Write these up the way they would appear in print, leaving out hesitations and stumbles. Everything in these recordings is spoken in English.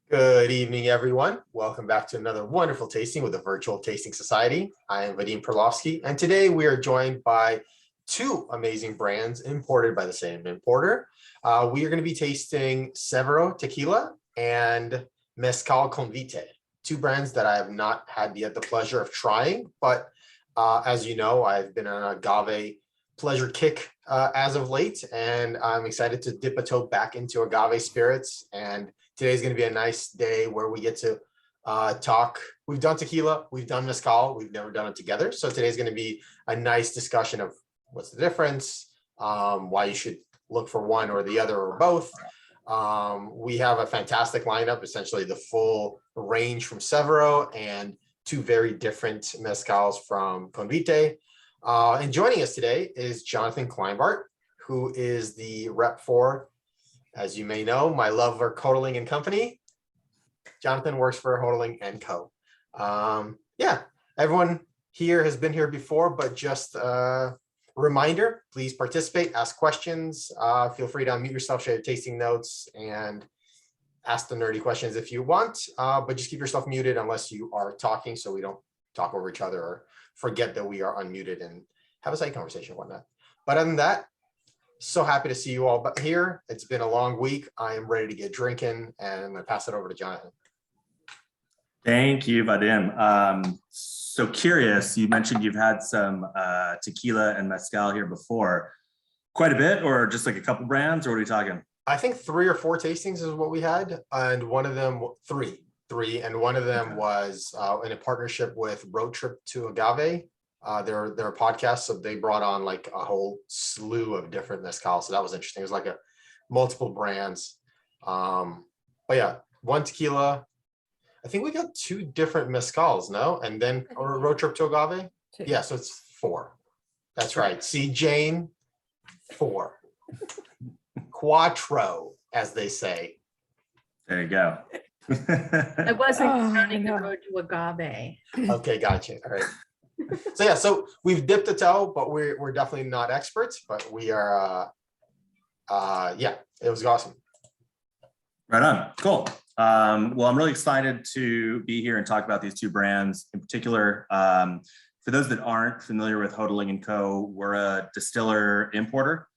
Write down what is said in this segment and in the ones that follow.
Good evening, everyone. Welcome back to another wonderful tasting with the Virtual Tasting Society. I am Vadim Perlovsky, and today we are joined by two amazing brands imported by the same importer. We are going to be tasting Severo Tequila and Mezcal Convite, two brands that I have not had yet the pleasure of trying, but as you know, I've been on an agave pleasure kick as of late, and I'm excited to dip a toe back into agave spirits. And today's going to be a nice day where we get to talk. We've done tequila, we've done mezcal, we've never done it together. So today's going to be a nice discussion of what's the difference, why you should look for one or the other or both. We have a fantastic lineup, essentially the full range from Severo and two very different mezcals from Convite. And joining us today is Jonathan Kleinbart, who is the rep for, as you may know, my love for Hodling and Company. Jonathan works for Hodling and Co. Yeah, everyone here has been here before, but just a reminder, please participate, ask questions. Feel free to unmute yourself, share your tasting notes, and ask the nerdy questions if you want, but just keep yourself muted unless you are talking so we don't talk over each other or forget that we are unmuted and have a side conversation and whatnot. But other than that, so happy to see you all here. It's been a long week. I am ready to get drinking, and I'm going to pass it over to Jonathan. Thank you, Vadim. So curious, you mentioned you've had some tequila and mezcal here before. Quite a bit, or just like a couple brands, or what are we talking? I think 3 or 4 tastings is what we had, and one of them, three, and one of them was in a partnership with Road Trip to Agave. They're a podcast, so they brought on like a whole slew of different mezcal, so that was interesting. It was like a multiple brands, but yeah, one tequila. I think we got 2 different mezcals, no? And then or Road Trip to Agave. Yeah, so it's 4. That's right. See, Jane, 4. Quattro, as they say. There you go. I wasn't counting the road to agave. Okay, gotcha. All right. So yeah, so we've dipped a toe, but we're definitely not experts, but we are yeah, it was awesome. Right on. Cool. Well, I'm really excited to be here and talk about these 2 brands in particular. For those that aren't familiar with Hodling and Co., we're a distiller importer.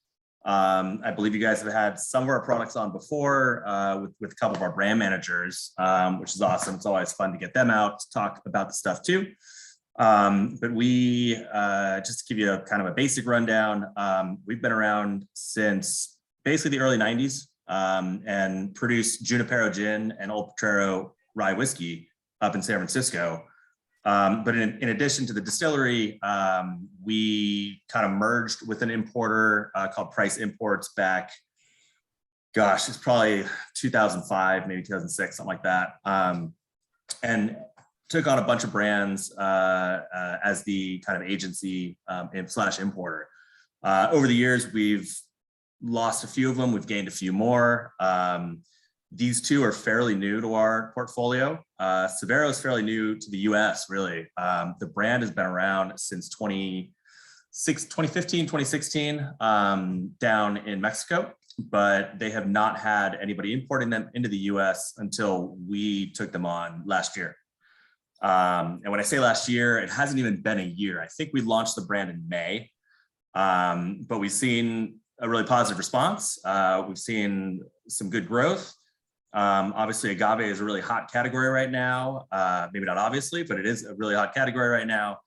I believe you guys have had some of our products on before with a couple of our brand managers, which is awesome. It's always fun to get them out to talk about the stuff too. But we, just to give you a kind of a basic rundown, we've been around since basically the early 90s and produced Junipero Gin and Old Potrero Rye Whiskey up in San Francisco. But in addition to the distillery, we kind of merged with an importer called Price Imports back, gosh, it's probably 2005, maybe 2006, something like that. And took on a bunch of brands as the kind of agency slash importer. Over the years, we've lost a few of them. We've gained a few more. These 2 are fairly new to our portfolio. Severo is fairly new to the US, really. The brand has been around since 2015, 2016, down in Mexico, but they have not had anybody importing them into the US until we took them on last year. And when I say last year, it hasn't even been a year. I think we launched the brand in May, but we've seen a really positive response. We've seen some good growth. Obviously, agave is a really hot category right now. Maybe not obviously, but it is a really hot category right now.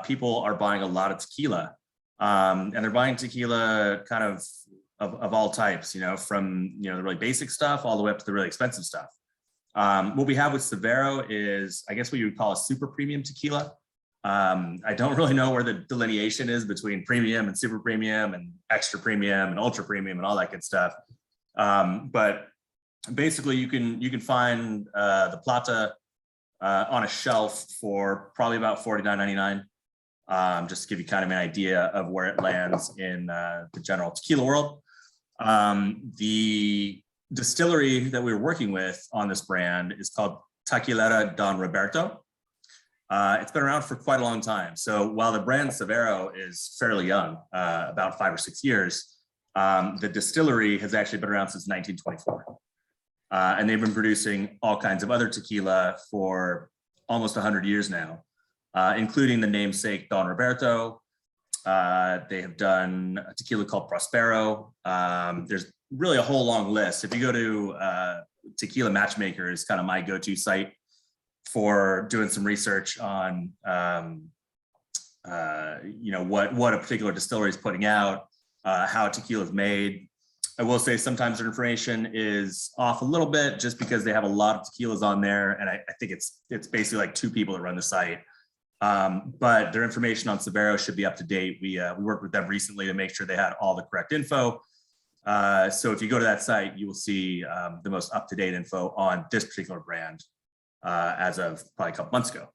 People are buying a lot of tequila, and they're buying tequila kind of all types, from the really basic stuff all the way up to the really expensive stuff. What we have with Severo is, I guess what you would call a super premium tequila. I don't really know where the delineation is between premium and super premium and extra premium and ultra premium and all that good stuff. But basically you can find the Plata on a shelf for probably about $49.99, just to give you kind of an idea of where it lands in the general tequila world. The distillery that we were working with on this brand is called Tequiola Don Roberto. It's been around for quite a long time. So while the brand Severo is fairly young, about 5 or 6 years, the distillery has actually been around since 1924. And they've been producing all kinds of other tequila for almost 100 years now, including the namesake Don Roberto. They have done a tequila called Prospero. There's really a whole long list. If you go to Tequila Matchmaker, is kind of my go-to site for doing some research on what a particular distillery is putting out, how tequila is made. I will say sometimes their information is off a little bit just because they have a lot of tequilas on there, and I think it's basically like two people that run the site. But their information on Severo should be up to date. We worked with them recently to make sure they had all the correct info. So if you go to that site, you will see the most up-to-date info on this particular brand as of probably a couple months ago.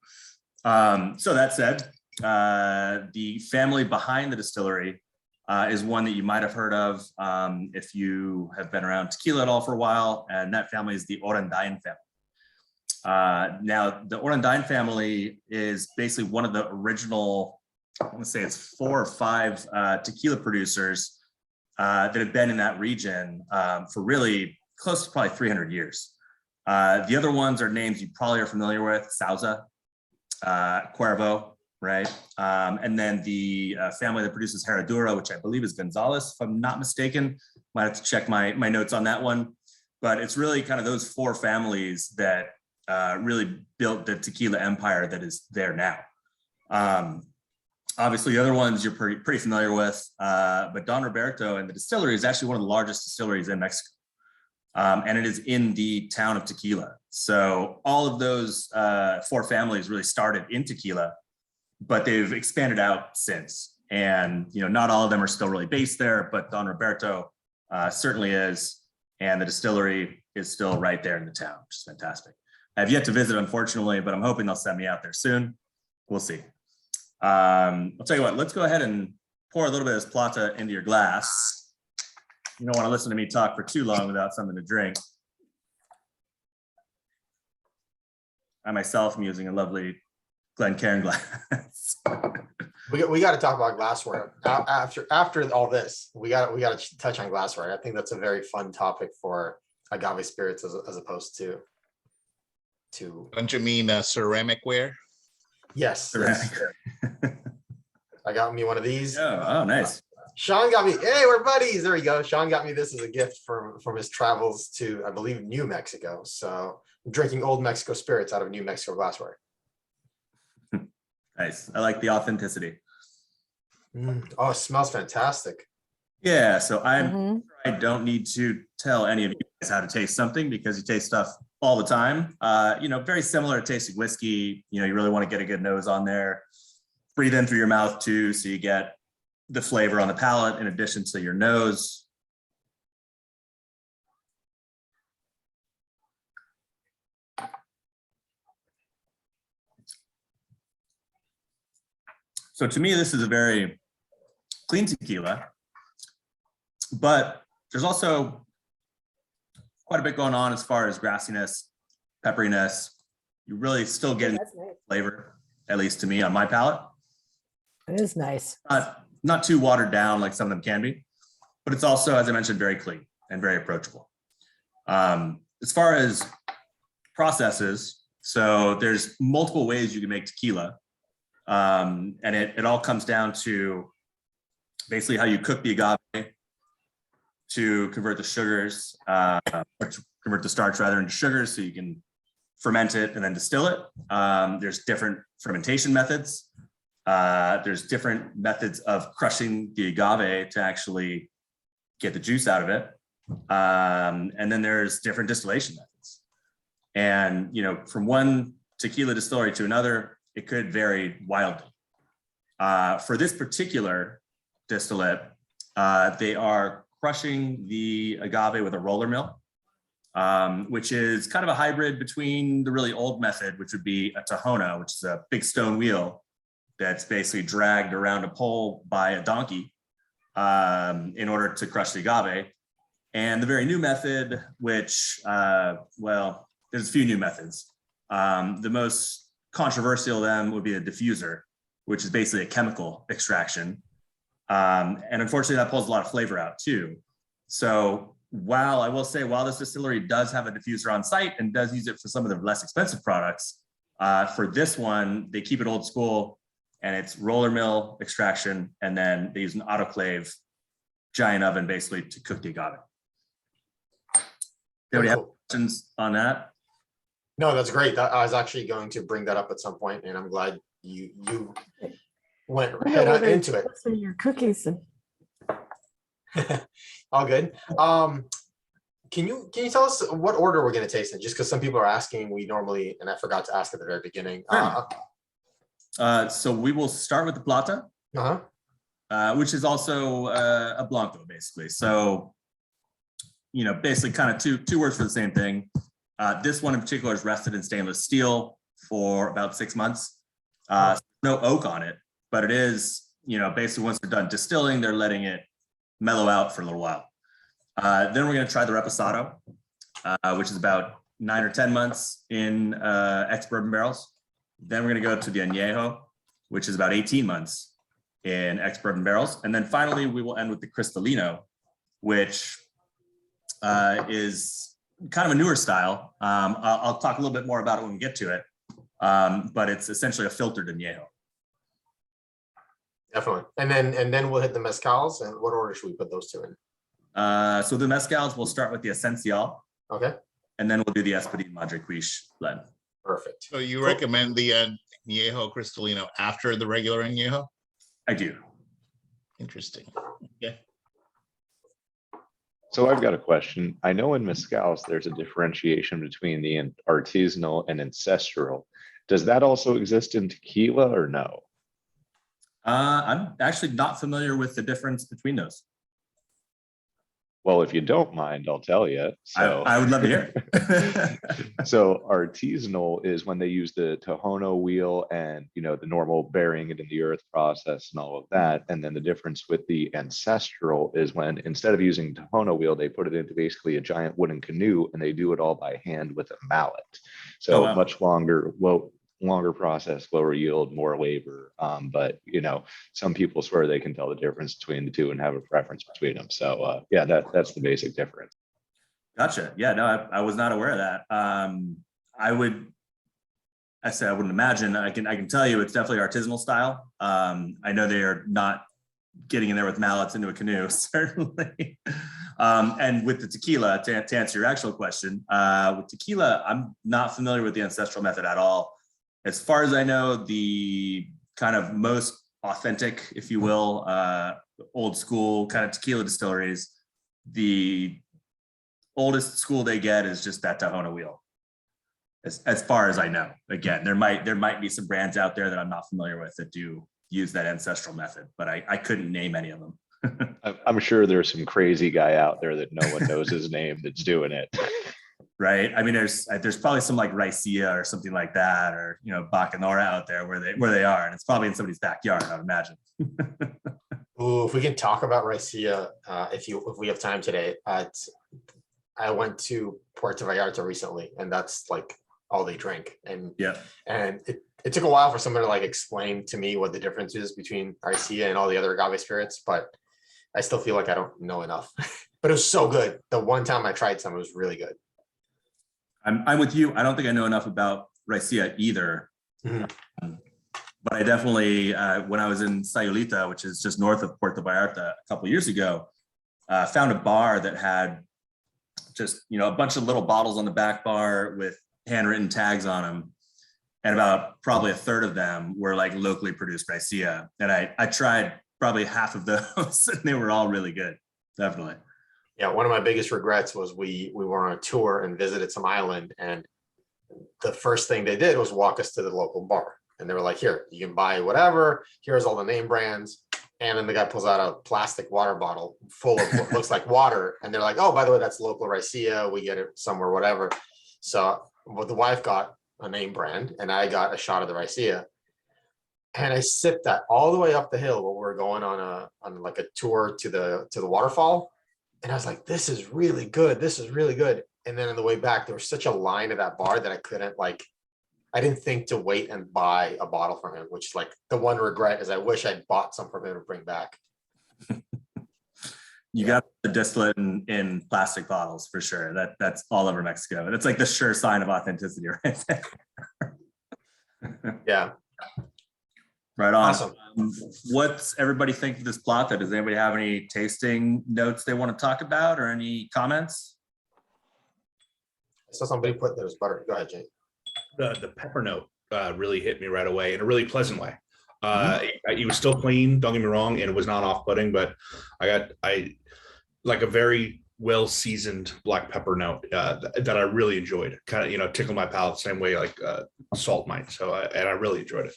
So that said, the family behind the distillery is one that you might have heard of if you have been around tequila at all for a while, and that family is the Orendain family. Now, the Orendain family is basically one of the original, I want to say it's 4 or 5 tequila producers that have been in that region for really close to probably 300 years. The other ones are names you probably are familiar with: Sauza, Cuervo, right? And then the family that produces Herradura, which I believe is Gonzalez, if I'm not mistaken. Might have to check my notes on that one. But it's really kind of those 4 families that really built the tequila empire that is there now. Obviously, the other ones you're pretty familiar with, but Don Roberto and the distillery is actually one of the largest distilleries in Mexico. And it is in the town of Tequila. So all of those 4 families really started in tequila, but they've expanded out since. And not all of them are still really based there, but Don Roberto certainly is, and the distillery is still right there in the town, which is fantastic. I have yet to visit, unfortunately, but I'm hoping they'll send me out there soon. We'll see. I'll tell you what, let's go ahead and pour a little bit of this plata into your glass. You don't want to listen to me talk for too long without something to drink. I myself am using a lovely Glencairn glass. We got to talk about glassware after all this. We got to touch on glassware. I think that's a very fun topic for agave spirits as opposed to. Don't you mean ceramic ware? Yes. I got me one of these. Oh, nice. Sean got me. Hey, we're buddies. There we go. Sean got me this as a gift from his travels to, I believe, New Mexico. So I'm drinking old Mexico spirits out of New Mexico glassware. Nice. I like the authenticity. Oh, it smells fantastic. Yeah. So I don't need to tell any of you guys how to taste something because you taste stuff all the time. Very similar to tasting whiskey. You really want to get a good nose on there. Breathe in through your mouth too, so you get the flavor on the palate in addition to your nose. So to me, this is a very clean tequila, but there's also quite a bit going on as far as grassiness, pepperiness. You're really still getting flavor, at least to me, on my palate. It is nice. Not too watered down like some of them can be, but it's also, as I mentioned, very clean and very approachable. As far as processes, so there's multiple ways you can make tequila. And it all comes down to basically how you cook the agave to convert the sugars, or to convert the starch rather into sugars so you can ferment it and then distill it. There's different fermentation methods. There's different methods of crushing the agave to actually get the juice out of it. And then there's different distillation methods. And, from one tequila distillery to another, it could vary wildly. For this particular distillate, they are crushing the agave with a roller mill, which is kind of a hybrid between the really old method, which would be a tahona, which is a big stone wheel that's basically dragged around a pole by a donkey in order to crush the agave. And the very new method, which, there's a few new methods. The most controversial of them would be a diffuser, which is basically a chemical extraction. And unfortunately, that pulls a lot of flavor out too. So while I will say, while this distillery does have a diffuser on site and does use it for some of the less expensive products, for this one, they keep it old school and it's roller mill extraction. And then they use an autoclave giant oven basically to cook the agave. Do you have any questions on that? No, that's great. I was actually going to bring that up at some point, and I'm glad you went head on into it. Those are your cookies. And All good. Can you tell us what order we're going to taste in? Just because some people are asking, we normally, and I forgot to ask at the very beginning. So we will start with the Plata, which is also a Blanco, basically. So, basically kind of two words for the same thing. This one in particular is rested in stainless steel for about 6 months. No oak on it, but it is, basically once they're done distilling, they're letting it mellow out for a little while. Then we're going to try the Reposado, which is about 9 or 10 months in ex-bourbon barrels. Then we're going to go to the Añejo, which is about 18 months in ex-bourbon barrels. And then finally, we will end with the Cristalino, which is kind of a newer style. I'll talk a little bit more about it when we get to it, but it's essentially a filtered Añejo. Definitely. And then we'll hit the mezcals. And what order should we put those two in? So the mezcals, we'll start with the Esencial. Okay. And then we'll do the Espadín Madre Quiche blend. Perfect. So you recommend the Añejo Cristalino after the regular Añejo? I do. Interesting. Yeah. So I've got a question. I know in mezcals, there's a differentiation between the artisanal and ancestral. Does that also exist in tequila or no? I'm actually not familiar with the difference between those. Well, if you don't mind, I'll tell you. So I would love to hear it. So artisanal is when they use the Tohono wheel and, the normal burying it in the earth process and all of that. And then the difference with the ancestral is when instead of using Tohono wheel, they put it into basically a giant wooden canoe and they do it all by hand with a mallet. So wow. Much longer process, lower yield, more labor. But some people swear they can tell the difference between the two and have a preference between them. So yeah, that's the basic difference. Gotcha. Yeah, no, I was not aware of that. I wouldn't imagine. I can tell you it's definitely artisanal style. I know they are not getting in there with mallets into a canoe, certainly. And with the tequila, to answer your actual question, with tequila, I'm not familiar with the ancestral method at all. As far as I know, the kind of most authentic, if you will, old school kind of tequila distilleries, the oldest school they get is just that Tohono wheel. As far as I know, again, there might be some brands out there that I'm not familiar with that do use that ancestral method, but I couldn't name any of them. I'm sure there's some crazy guy out there that no one knows his name that's doing it. Right. I mean, there's probably some like Raicilla or something like that, or Bacanora out there where they are, and it's probably in somebody's backyard, I'd imagine. Ooh, if we can talk about Raicilla, if we have time today. I went to Puerto Vallarta recently, and that's like all they drink. And yeah, and it took a while for someone to like explain to me what the difference is between Raicilla and all the other agave spirits, but I still feel like I don't know enough. But it was so good. The one time I tried some, it was really good. I'm with you. I don't think I know enough about Raicilla either. Mm-hmm. But I definitely, when I was in Sayulita, which is just north of Puerto Vallarta a couple of years ago, found a bar that had just, a bunch of little bottles on the back bar with handwritten tags on them. And about probably a third of them were like locally produced Raicilla. And I tried probably half of those and they were all really good. Definitely. Yeah, one of my biggest regrets was we were on a tour and visited some island, and the first thing they did was walk us to the local bar. And they were like, here, you can buy whatever. Here's all the name brands. And then the guy pulls out a plastic water bottle full of what looks like water. And they're like, oh, by the way, that's local Raicilla. We get it somewhere, whatever. So the wife got a name brand and I got a shot of the Raicilla. And I sipped that all the way up the hill when we were going on like a tour to the waterfall. And I was like, this is really good. This is really good. And then on the way back, there was such a line at that bar that I didn't think to wait and buy a bottle from him, which like the one regret is I wish I'd bought some from him to bring back. You got the distillate in plastic bottles for sure. That's all over Mexico. That's like the sure sign of authenticity, right there. Yeah. Right on. Awesome. What's everybody think of this plata? Does anybody have any tasting notes they want to talk about or any comments? I saw somebody put there's butter. Go ahead, Jake. The pepper note really hit me right away in a really pleasant way. It was still clean, don't get me wrong, and it was not off-putting, but I like a very well seasoned black pepper note that I really enjoyed. Kind of, tickled my palate same way like salt might. So and I really enjoyed it.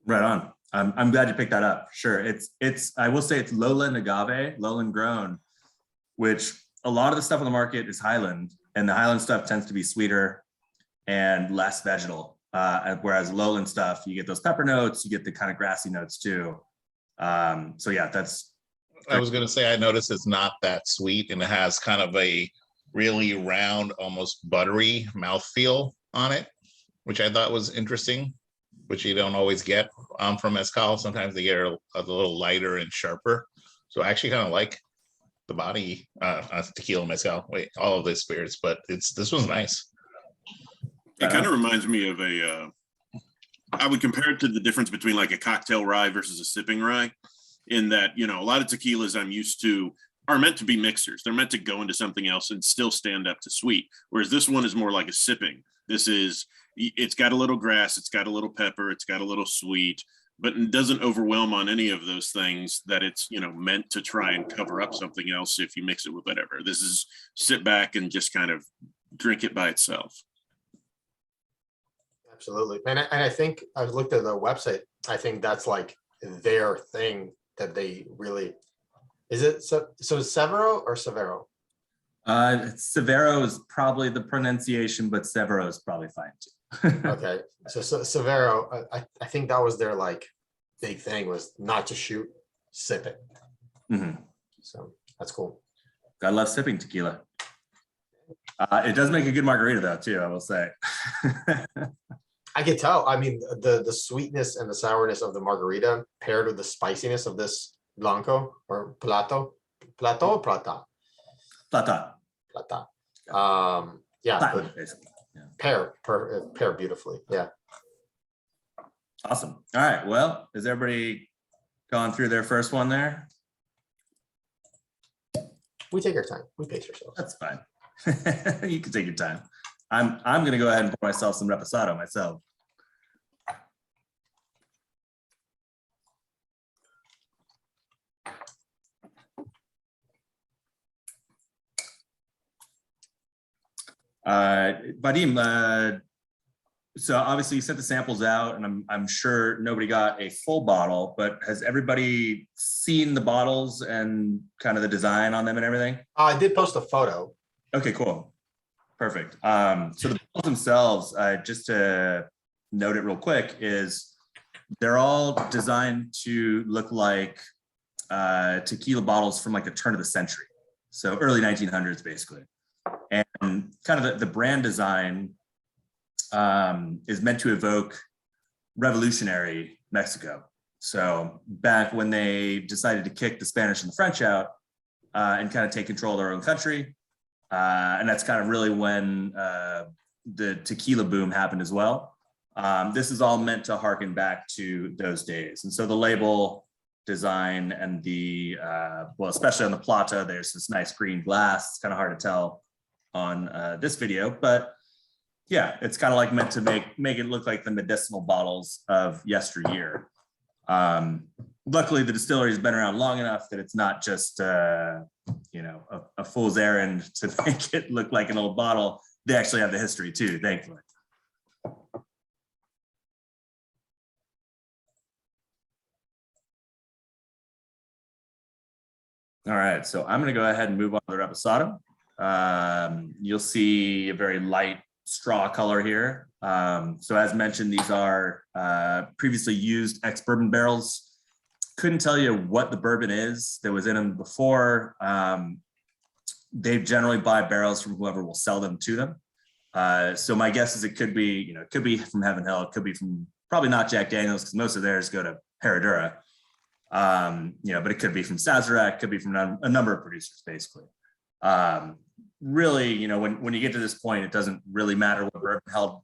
Right on. I'm glad you picked that up. Sure. It's I will say it's lowland agave, lowland grown, which a lot of the stuff on the market is Highland, and the Highland stuff tends to be sweeter and less vegetal. Whereas lowland stuff, you get those pepper notes, you get the kind of grassy notes too. So yeah, I was going to say, I noticed it's not that sweet, and it has kind of a really round, almost buttery mouthfeel on it, which I thought was interesting, which you don't always get from mezcal. Sometimes they get a little lighter and sharper. So I actually kind of like the body tequila, mezcal, all of the spirits, but this was nice. It kind of reminds me of I would compare it to the difference between like a cocktail rye versus a sipping rye, in that, a lot of tequilas I'm used to are meant to be mixers. They're meant to go into something else and still stand up to sweet. Whereas this one is more like a sipping. It's got a little grass, it's got a little pepper, it's got a little sweet, but it doesn't overwhelm on any of those things that it's, meant to try and cover up something else if you mix it with whatever. This is sit back and just kind of drink it by itself. Absolutely. And I think I've looked at their website. I think that's like their thing that they really, is it so Severo or Severo? Severo is probably the pronunciation, but Severo is probably fine too. Okay. So Severo, I think that was their like big thing, was not to shoot, sip it. Mm-hmm. So that's cool. I love sipping tequila. It does make a good margarita though too, I will say. I can tell. I mean, the sweetness and the sourness of the margarita paired with the spiciness of this blanco or plato or plata. Plata. Yeah, Platinum, basically. Yeah. pair beautifully. Yeah. Awesome. All right. Well, has everybody gone through their first one there? We take our time. We pace ourselves. That's fine. You can take your time. I'm gonna go ahead and pour myself some reposado myself. Vadim, so obviously you sent the samples out, and I'm sure nobody got a full bottle, but has everybody seen the bottles and kind of the design on them and everything? I did post a photo. Okay, cool. Perfect. So the bottles themselves, just to note it real quick, is they're all designed to look like tequila bottles from like the turn of the century. So early 1900s, basically. And kind of the brand design is meant to evoke revolutionary Mexico. So back when they decided to kick the Spanish and the French out and kind of take control of their own country. And that's kind of really when the tequila boom happened as well. This is all meant to harken back to those days. And so the label design and the, well, especially on the plata, there's this nice green glass. It's kind of hard to tell on this video, but yeah, it's kind of like meant to make it look like the medicinal bottles of yesteryear. Luckily, the distillery has been around long enough that it's not just a fool's errand to make it look like an old bottle. They actually have the history too, thankfully. All right, so I'm going to go ahead and move on to the reposado. You'll see a very light straw color here. So as mentioned, these are previously used ex-bourbon barrels. Couldn't tell you what the bourbon is that was in them before. They generally buy barrels from whoever will sell them to them. So my guess is it could be from Heaven Hill. It could be from, probably not Jack Daniels, because most of theirs go to Herradura. But it could be from Sazerac, could be from a number of producers, basically. Really, when you get to this point, it doesn't really matter what bourbon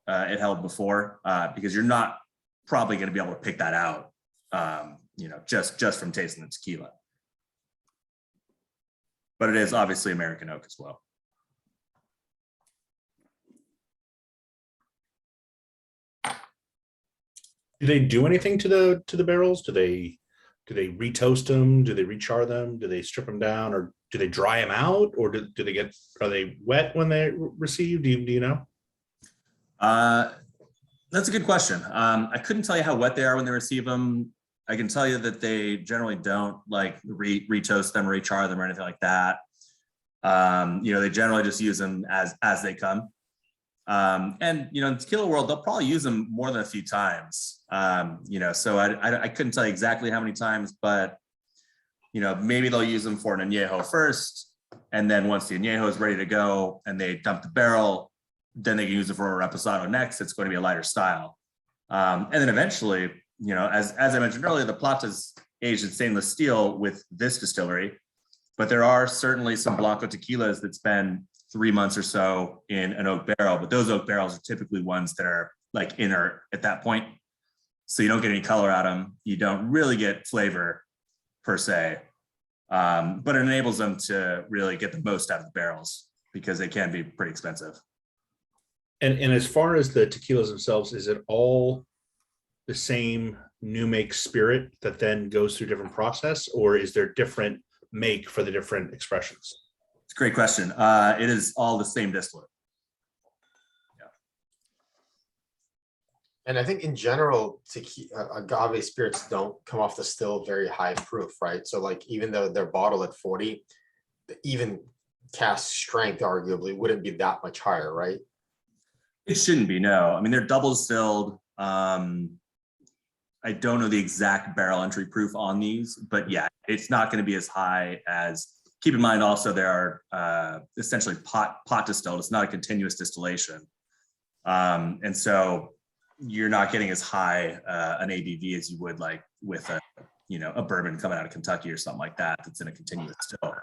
it held before, because you're not probably going to be able to pick that out, just from tasting the tequila. But it is obviously American oak as well. Do they do anything to the barrels? Do they retoast them? Do they rechar them? Do they strip them down, or do they dry them out, or are they wet when they're received? Do you know? That's a good question. I couldn't tell you how wet they are when they receive them. I can tell you that they generally don't like retoast them, rechar them, or anything like that. They generally just use them as they come. And in the tequila world, they'll probably use them more than a few times. So I couldn't tell you exactly how many times, but maybe they'll use them for an añejo first, and then once the añejo is ready to go and they dump the barrel, then they can use it for a reposado next. It's going to be a lighter style, and then eventually, as I mentioned earlier, the Plata is aged in stainless steel with this distillery, but there are certainly some Blanco tequilas that spend 3 months or so in an oak barrel, but those oak barrels are typically ones that are like inert at that point. So you don't get any color out of them. You don't really get flavor per se, but it enables them to really get the most out of the barrels because they can be pretty expensive. And as far as the tequilas themselves, is it all the same new make spirit that then goes through different process, or is there different make for the different expressions? It's a great question. It is all the same distillate. Yeah. And I think in general, agave spirits don't come off the still very high proof, right? So like, even though they're bottled at 40, even cask strength arguably wouldn't be that much higher, right? It shouldn't be, no. I mean, they're double distilled. I don't know the exact barrel entry proof on these, but yeah, it's not going to be as high as, keep in mind also there are essentially pot distilled. It's not a continuous distillation. And so you're not getting as high an ABV as you would like with a bourbon coming out of Kentucky or something like that that's in a continuous still.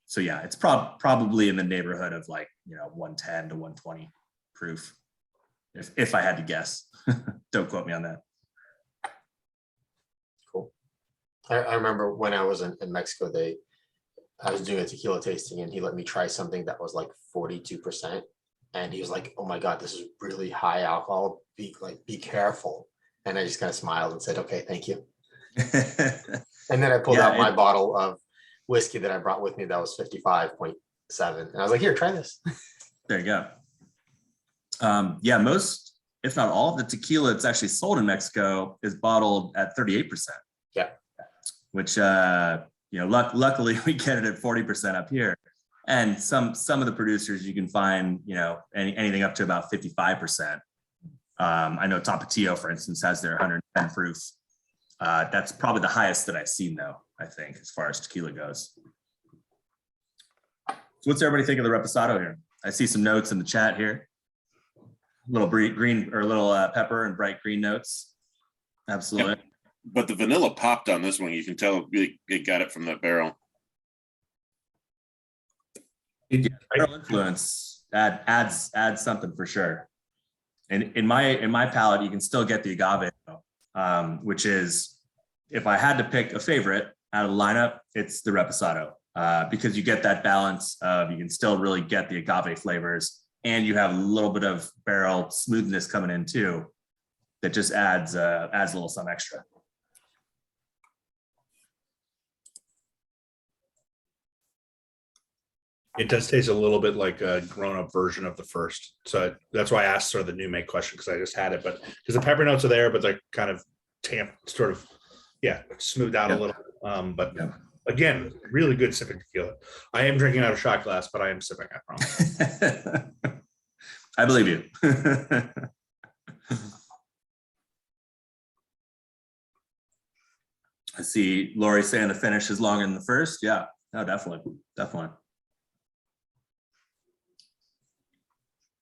So yeah, it's probably in the neighborhood of like 110 to 120 proof, if I had to guess. Don't quote me on that. Cool. I remember when I was in Mexico, I was doing a tequila tasting and he let me try something that was like 42%. And he was like, "Oh my God, this is really high alcohol. Be careful." And I just kind of smiled and said, "Okay, thank you." And then I pulled out my bottle of whiskey that I brought with me that was 55.7. And I was like, "Here, try this." There you go. Most, if not all, of the tequila that's actually sold in Mexico is bottled at 38%. Yeah. Which, luckily we get it at 40% up here. And some of the producers you can find, anything up to about 55%. I know Tapatio, for instance, has their 110 proof. That's probably the highest that I've seen, though, I think, as far as tequila goes. So what's everybody think of the reposado here? I see some notes in the chat here. Little green or little pepper and bright green notes. Absolutely. Yeah. But the vanilla popped on this one. You can tell it got it from that barrel. Barrel influence adds something for sure. And in my palate, you can still get the agave, which is, if I had to pick a favorite out of the lineup, it's the reposado, because you get that balance of, you can still really get the agave flavors, and you have a little bit of barrel smoothness coming in too, that just adds a little something extra. It does taste a little bit like a grown-up version of the first. So that's why I asked sort of the new make question, because I just had it, but because the pepper notes are there, but they're kind of smoothed out a little. But again, really good sipping tequila. I am drinking out of a shot glass, but I am sipping, I promise. I believe you. I see Lori saying the finish is longer than the first. Yeah, no, definitely.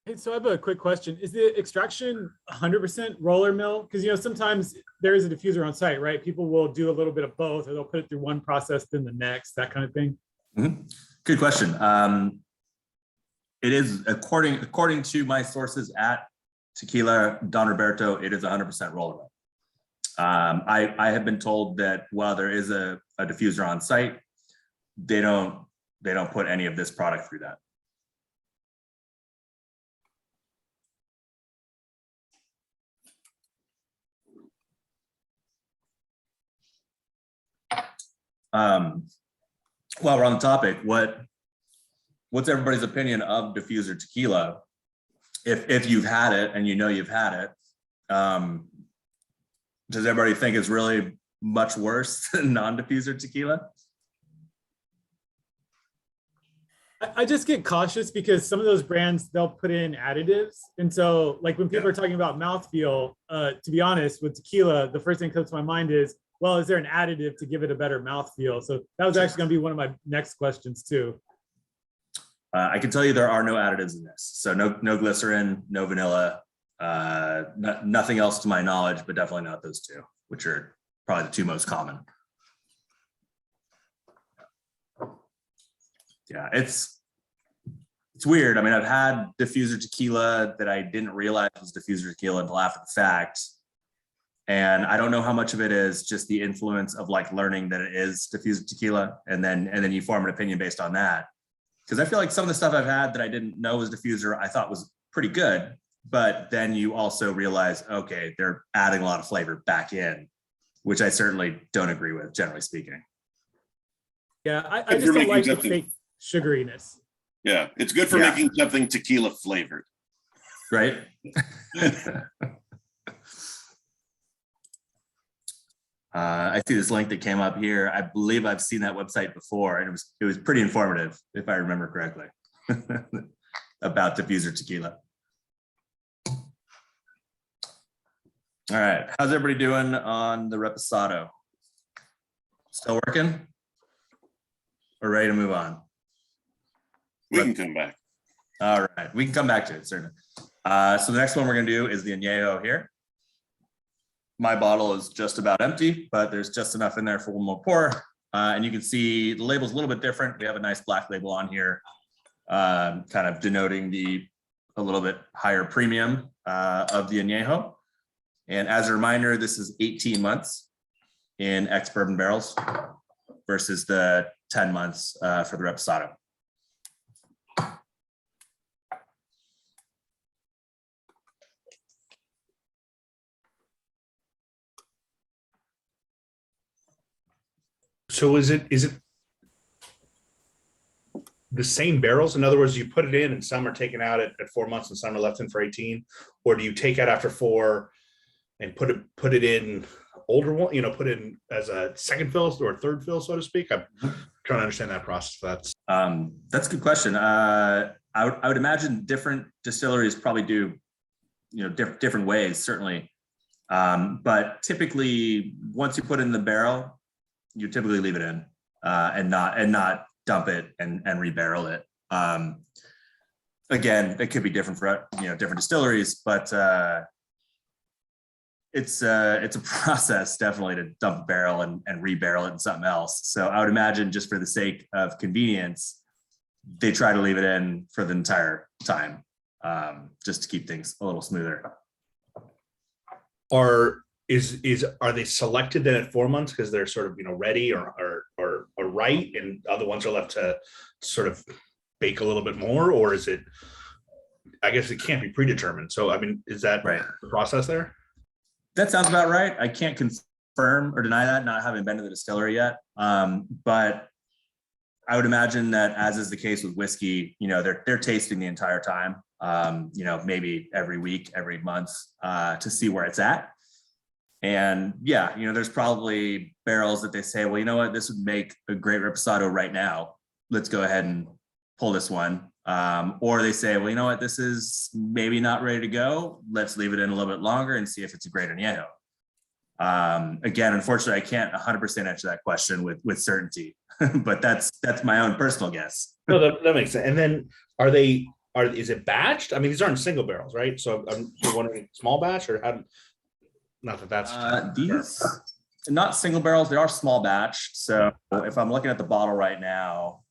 Hey, so I have a quick question. Is the extraction 100% roller mill? Because, sometimes there is a diffuser on site, right? People will do a little bit of both, or they'll put it through one process, then the next, that kind of thing. Good question. It is according to my sources at Tequila Don Roberto, it is 100% roller mill. I have been told that while there is a diffuser on site, they don't put any of this product through that. While we're on the topic, what's everybody's opinion of diffuser tequila? If you've had it and you've had it, does everybody think it's really much worse than non-diffuser tequila? I just get cautious because some of those brands, they'll put in additives. And so like when people are talking about mouthfeel, to be honest, with tequila, the first thing that comes to my mind is, well, is there an additive to give it a better mouthfeel? So that was actually going to be one of my next questions too. I can tell you there are no additives in this. So no glycerin, no vanilla, nothing else to my knowledge, but definitely not those two, which are probably the two most common. Yeah, it's weird. I mean, I've had diffuser tequila that I didn't realize was diffuser tequila until after the fact. And I don't know how much of it is just the influence of like learning that it is diffuser tequila, and then you form an opinion based on that. Because I feel like some of the stuff I've had that I didn't know was diffuser, I thought was pretty good, but then you also realize, okay, they're adding a lot of flavor back in, which I certainly don't agree with, generally speaking. Yeah, I just don't like the fake sugariness. Yeah, it's good for making something tequila flavored. Right? I see this link that came up here. I believe I've seen that website before, and it was pretty informative, if I remember correctly, about diffuser tequila. All right, how's everybody doing on the reposado? Still working? Or ready to move on? We can come back. All right, we can come back to it, certainly. So the next one we're gonna do is the añejo here. My bottle is just about empty, but there's just enough in there for one more pour. And you can see the label's a little bit different. We have a nice black label on here, kind of denoting a little bit higher premium of the añejo. And as a reminder, this is 18 months in ex-bourbon barrels versus the 10 months for the reposado. So is it the same barrels? In other words, you put it in and some are taken out at 4 months and some are left in for 18, or do you take out after 4 and put it in older one, put it in as a second fill or a third fill, so to speak? I'm trying to understand that process. That's a good question. I would imagine different distilleries probably do, different ways, certainly. But typically, once you put it in the barrel, you typically leave it in and not dump it and rebarrel it. Again, it could be different for different distilleries, but it's a process definitely to dump a barrel and rebarrel it in something else. So I would imagine just for the sake of convenience, they try to leave it in for the entire time, just to keep things a little smoother. Are they selected then at 4 months because they're sort of ready or right, and other ones are left to sort of bake a little bit more, or is it? I guess it can't be predetermined. So I mean, is that right? The process there? That sounds about right. I can't confirm or deny that, not having been to the distillery yet. But I would imagine that, as is the case with whiskey, they're tasting the entire time. Maybe every week, every month, to see where it's at. And yeah, there's probably barrels that they say, well, you know what, this would make a great reposado right now. Let's go ahead and pull this one. Or they say, well, you know what, this is maybe not ready to go. Let's leave it in a little bit longer and see if it's a great añejo. Again, unfortunately, I can't 100% answer that question with certainty, but that's my own personal guess. No, that makes sense. And then are they is it batched? I mean, these aren't single barrels, right? So I'm wondering, small batch or how? Not that that's these not single barrels, they are small batch. So if I'm looking at the bottle right now,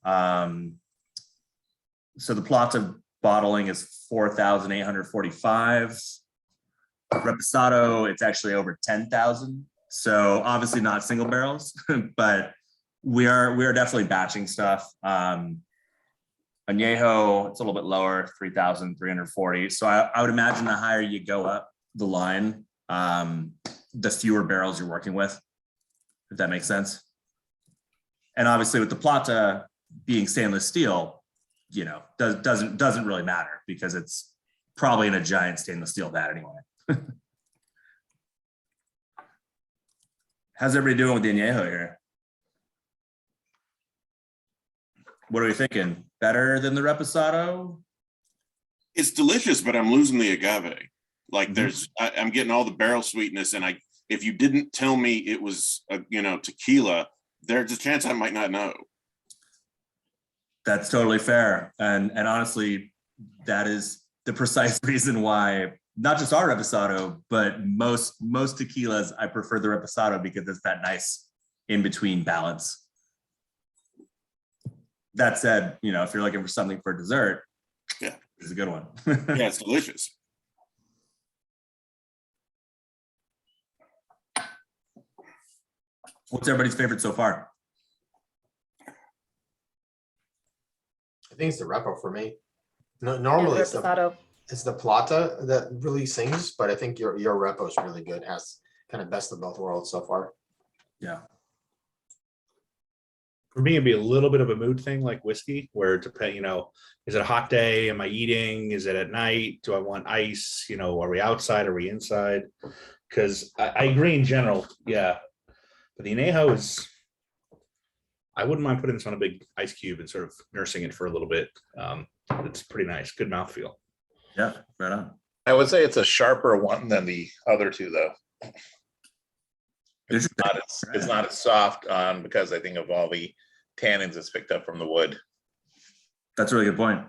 so the Plata bottling is 4,845. Reposado, it's actually over 10,000. So obviously not single barrels, but we are definitely batching stuff. Añejo, it's a little bit lower, 3,340. So I would imagine the higher you go up the line, the fewer barrels you're working with, if that makes sense. And obviously with the Plata being stainless steel, you know, doesn't really matter because it's probably in a giant stainless steel vat anyway. How's everybody doing with the Añejo here? What are we thinking? Better than the Reposado? It's delicious, but I'm losing the agave. Like I'm getting all the barrel sweetness, and if you didn't tell me it was tequila, there's a chance I might not know. That's totally fair, and honestly, that is the precise reason why not just our Reposado, but most tequilas, I prefer the Reposado because it's that nice in between balance. That said, you know, if you're looking for something for dessert, yeah, it's a good one. Yeah, it's delicious. What's everybody's favorite so far? I think it's the Repo for me. No, normally it's the Plata that really sings, but I think your Repo is really good. Has kind of best of both worlds so far. Yeah. For me, it'd be a little bit of a mood thing, like whiskey, where it depends, you know, is it a hot day? Am I eating? Is it at night? Do I want ice? You know, are we outside? Are we inside? Because I agree in general, yeah. But the Añejo is, I wouldn't mind putting this on a big ice cube and sort of nursing it for a little bit. It's pretty nice, good mouthfeel. Yeah, right on. I would say it's a sharper one than the other two, though. It's not as soft on because I think of all the tannins it's picked up from the wood. That's a really good point.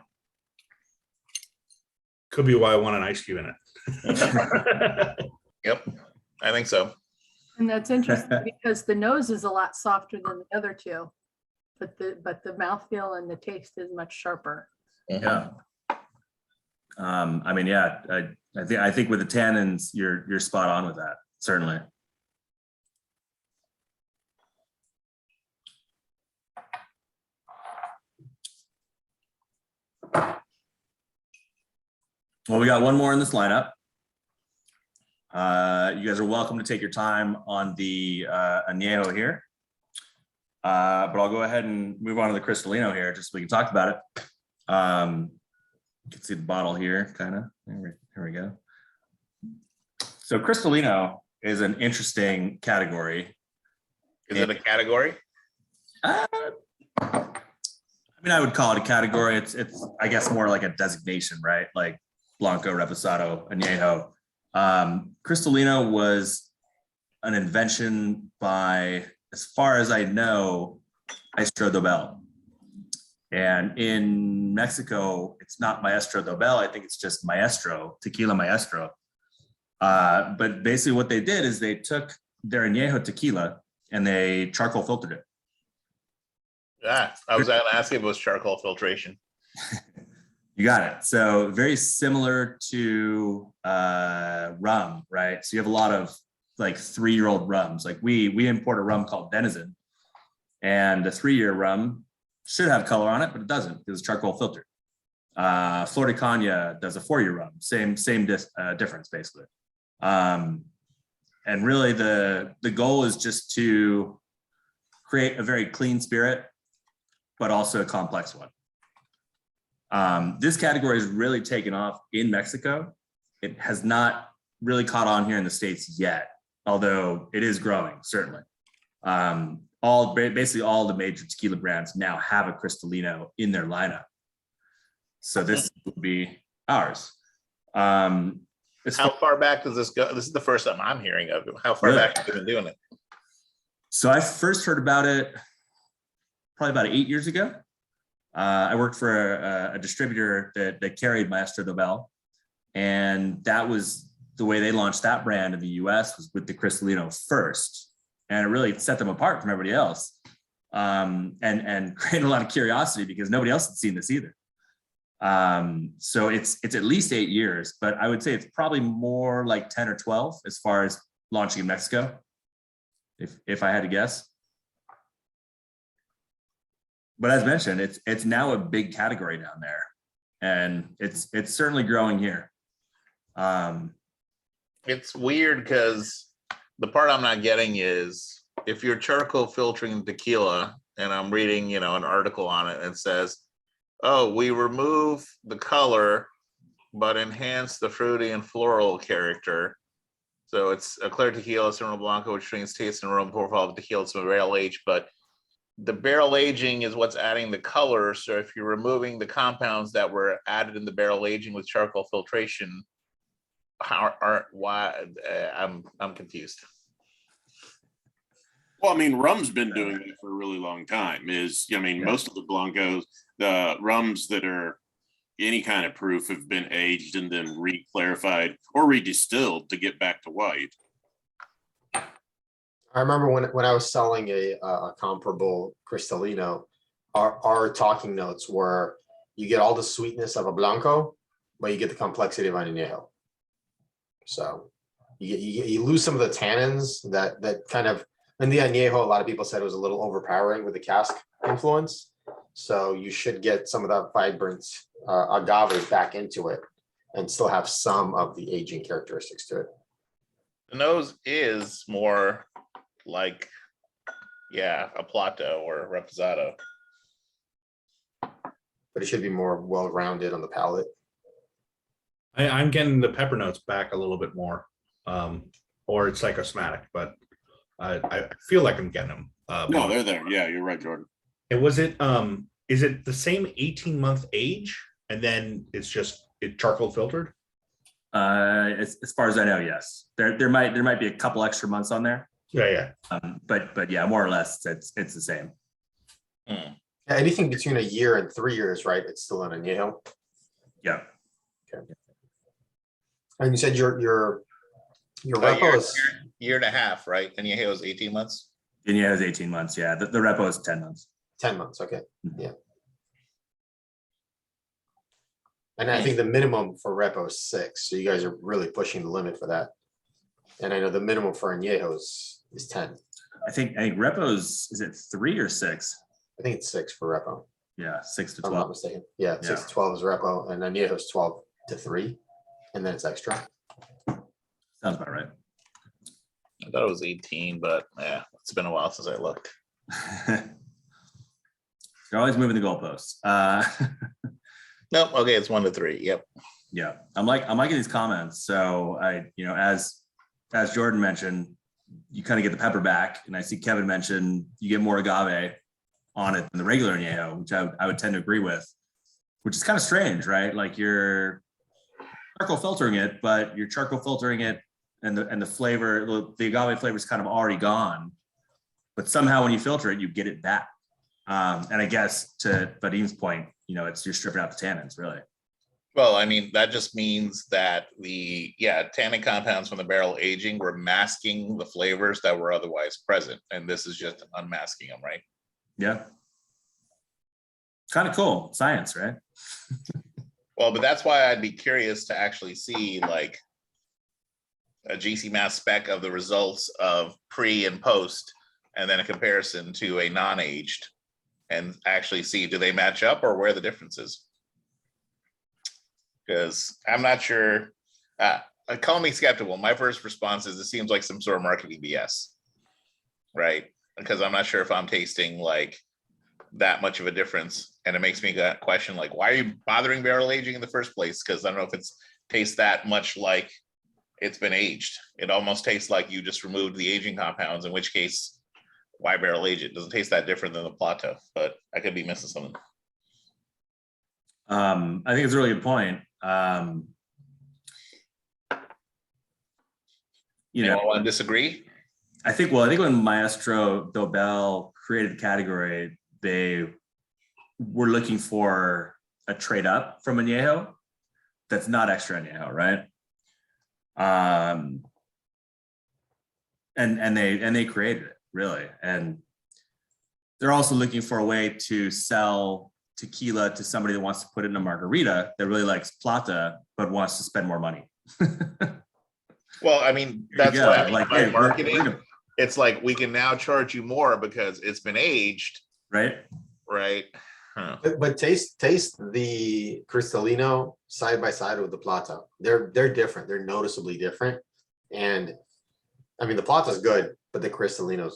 Could be why I want an ice cube in it. Yep, I think so. And that's interesting because the nose is a lot softer than the other two, but the mouthfeel and the taste is much sharper. Yeah. I mean, yeah, I think with the tannins, you're spot on with that, certainly. Well, we got one more in this lineup. You guys are welcome to take your time on the Añejo here. But I'll go ahead and move on to the Cristalino here, just so we can talk about it. You can see the bottle here, kind of. Here we go. So Cristalino is an interesting category. Is it a category? I mean, I would call it a category. It's I guess more like a designation, right? Like Blanco, Reposado, Añejo. Cristalino was an invention by, as far as I know, Maestro Dobel. And in Mexico, it's not Maestro Dobel. I think it's just Maestro, Tequila Maestro. But basically what they did is they took their Añejo tequila and they charcoal filtered it. Yeah, I was going to ask if it was charcoal filtration. You got it. So very similar to rum, right? So you have a lot of like 3-year-old rums. Like we import a rum called Denizen, and the 3-year rum should have color on it, but it doesn't because it's charcoal filtered. Flor de Caña does a 4-year rum, same difference basically. And really the goal is just to create a very clean spirit, but also a complex one. This category has really taken off in Mexico. It has not really caught on here in the States yet, although it is growing, certainly. Basically all the major tequila brands now have a Cristalino in their lineup. So this would be ours. How far back does this go? This is the first time I'm hearing of it. How far back have you been doing it? So I first heard about it probably about 8 years ago. I worked for a distributor that carried Maestro Dobel, and that was the way they launched that brand in the US, was with the Cristalino first, and it really set them apart from everybody else, and created a lot of curiosity because nobody else had seen this either. So it's at least 8 years, but I would say it's probably more like 10 or 12 as far as launching in Mexico, if I had to guess. But as mentioned, it's now a big category down there, and it's certainly growing here. It's weird because the part I'm not getting is if you're charcoal filtering tequila, and I'm reading, an article on it, and it says, oh, we remove the color, but enhance the fruity and floral character. So it's a clear tequila, Serrano Blanco, which brings taste and aroma profile of tequila to barrel age, but the barrel aging is what's adding the color. So if you're removing the compounds that were added in the barrel aging with charcoal filtration, why? I'm confused. Well, I mean, rum's been doing it for a really long time. Most of the Blancos, the rums that are any kind of proof have been aged and then re-clarified or redistilled to get back to white. I remember when I was selling a comparable Cristalino, our talking notes were you get all the sweetness of a Blanco, but you get the complexity of an Añejo. So you lose some of the tannins that kind of, in the Añejo, a lot of people said it was a little overpowering with the cask influence. So you should get some of that vibrant agave back into it and still have some of the aging characteristics to it. The nose is more like, a Plato or Reposado. But it should be more well-rounded on the palate. I'm getting the pepper notes back a little bit more, or it's psychosomatic, but I feel like I'm getting them. No, they're there. Yeah, you're right, Jordan. And is it the same 18-month age, and then it's just charcoal filtered? As far as I know, yes. There might be a couple extra months on there. Yeah. But yeah, more or less, it's the same. Anything between a year and 3 years, right? It's still an Añejo. Yeah. Okay. And you said your repo is year and a half, right? And Añejo is 18 months. Añejo is 18 months. Yeah, the repo is 10 months. 10 months. Okay. Yeah. And I think the minimum for repo is 6. So you guys are really pushing the limit for that. And I know the minimum for Añejos is 10. I think repo's, is it 3 or 6? I think it's 6 for repo. Yeah, 6 to If I'm not 12. mistaken. Yeah, 6 to 12 is repo, and Añejo's 12 to 3, and then it's extra. Sounds about right. I thought it was 18, but it's been a while since I looked. They're always moving the goalposts. Nope. Okay, it's 1 to 3. Yep. Yeah, I'm liking these comments. So as Jordan mentioned, you kind of get the pepper back, and I see Kevin mention you get more agave on it than the regular Añejo, which I would tend to agree with, which is kind of strange, right? Like you're charcoal filtering it, but you're charcoal filtering it, and the flavor, the agave flavor is kind of already gone, but somehow when you filter it, you get it back. And I guess to Vadim's point, you're stripping out the tannins, really. Well, I mean, that just means that the tannin compounds from the barrel aging were masking the flavors that were otherwise present, and this is just unmasking them, right? Yeah. Kind of cool. Science, right? Well, but that's why I'd be curious to actually see like a GC mass spec of the results of pre and post, and then a comparison to a non-aged, and actually see, do they match up or where the differences? Because I'm not sure. Call me skeptical. My first response is it seems like some sort of marketing BS, right? Because I'm not sure if I'm tasting like that much of a difference, and it makes me question like, why are you bothering barrel aging in the first place? Because I don't know if it's tastes that much like it's been aged. It almost tastes like you just removed the aging compounds, in which case, why barrel age it? Doesn't taste that different than the Plato, but I could be missing something. I think it's a really good point. Anyone want to disagree? I think when Maestro Dobel created the category, they we're looking for a trade up from añejo that's not extra añejo, right? And they created it really, and they're also looking for a way to sell tequila to somebody that wants to put it in a margarita that really likes plata but wants to spend more money. Well, I mean, There you that's go. what I mean Like, by hey, marketing. It's like we can now charge you more because it's been aged, right? right? Huh. But taste the Cristalino side by side with the Plata. They're different. They're noticeably different. And I mean, the Plata's good, but the Cristalinos,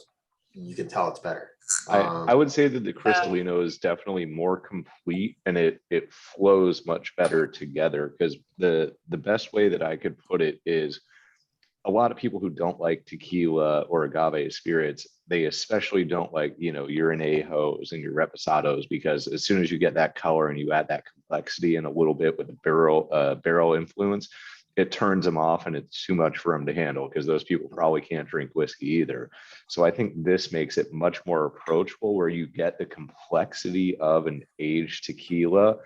you can tell it's better. I would say that the Cristalino is definitely more complete, and it flows much better together, because the best way that I could put it is, a lot of people who don't like tequila or agave spirits, they especially don't like, your añejos and your reposados, because as soon as you get that color and you add that complexity and a little bit with the barrel influence, it turns them off, and it's too much for them to handle, because those people probably can't drink whiskey either. So I think this makes it much more approachable, where you get the complexity of an aged tequila,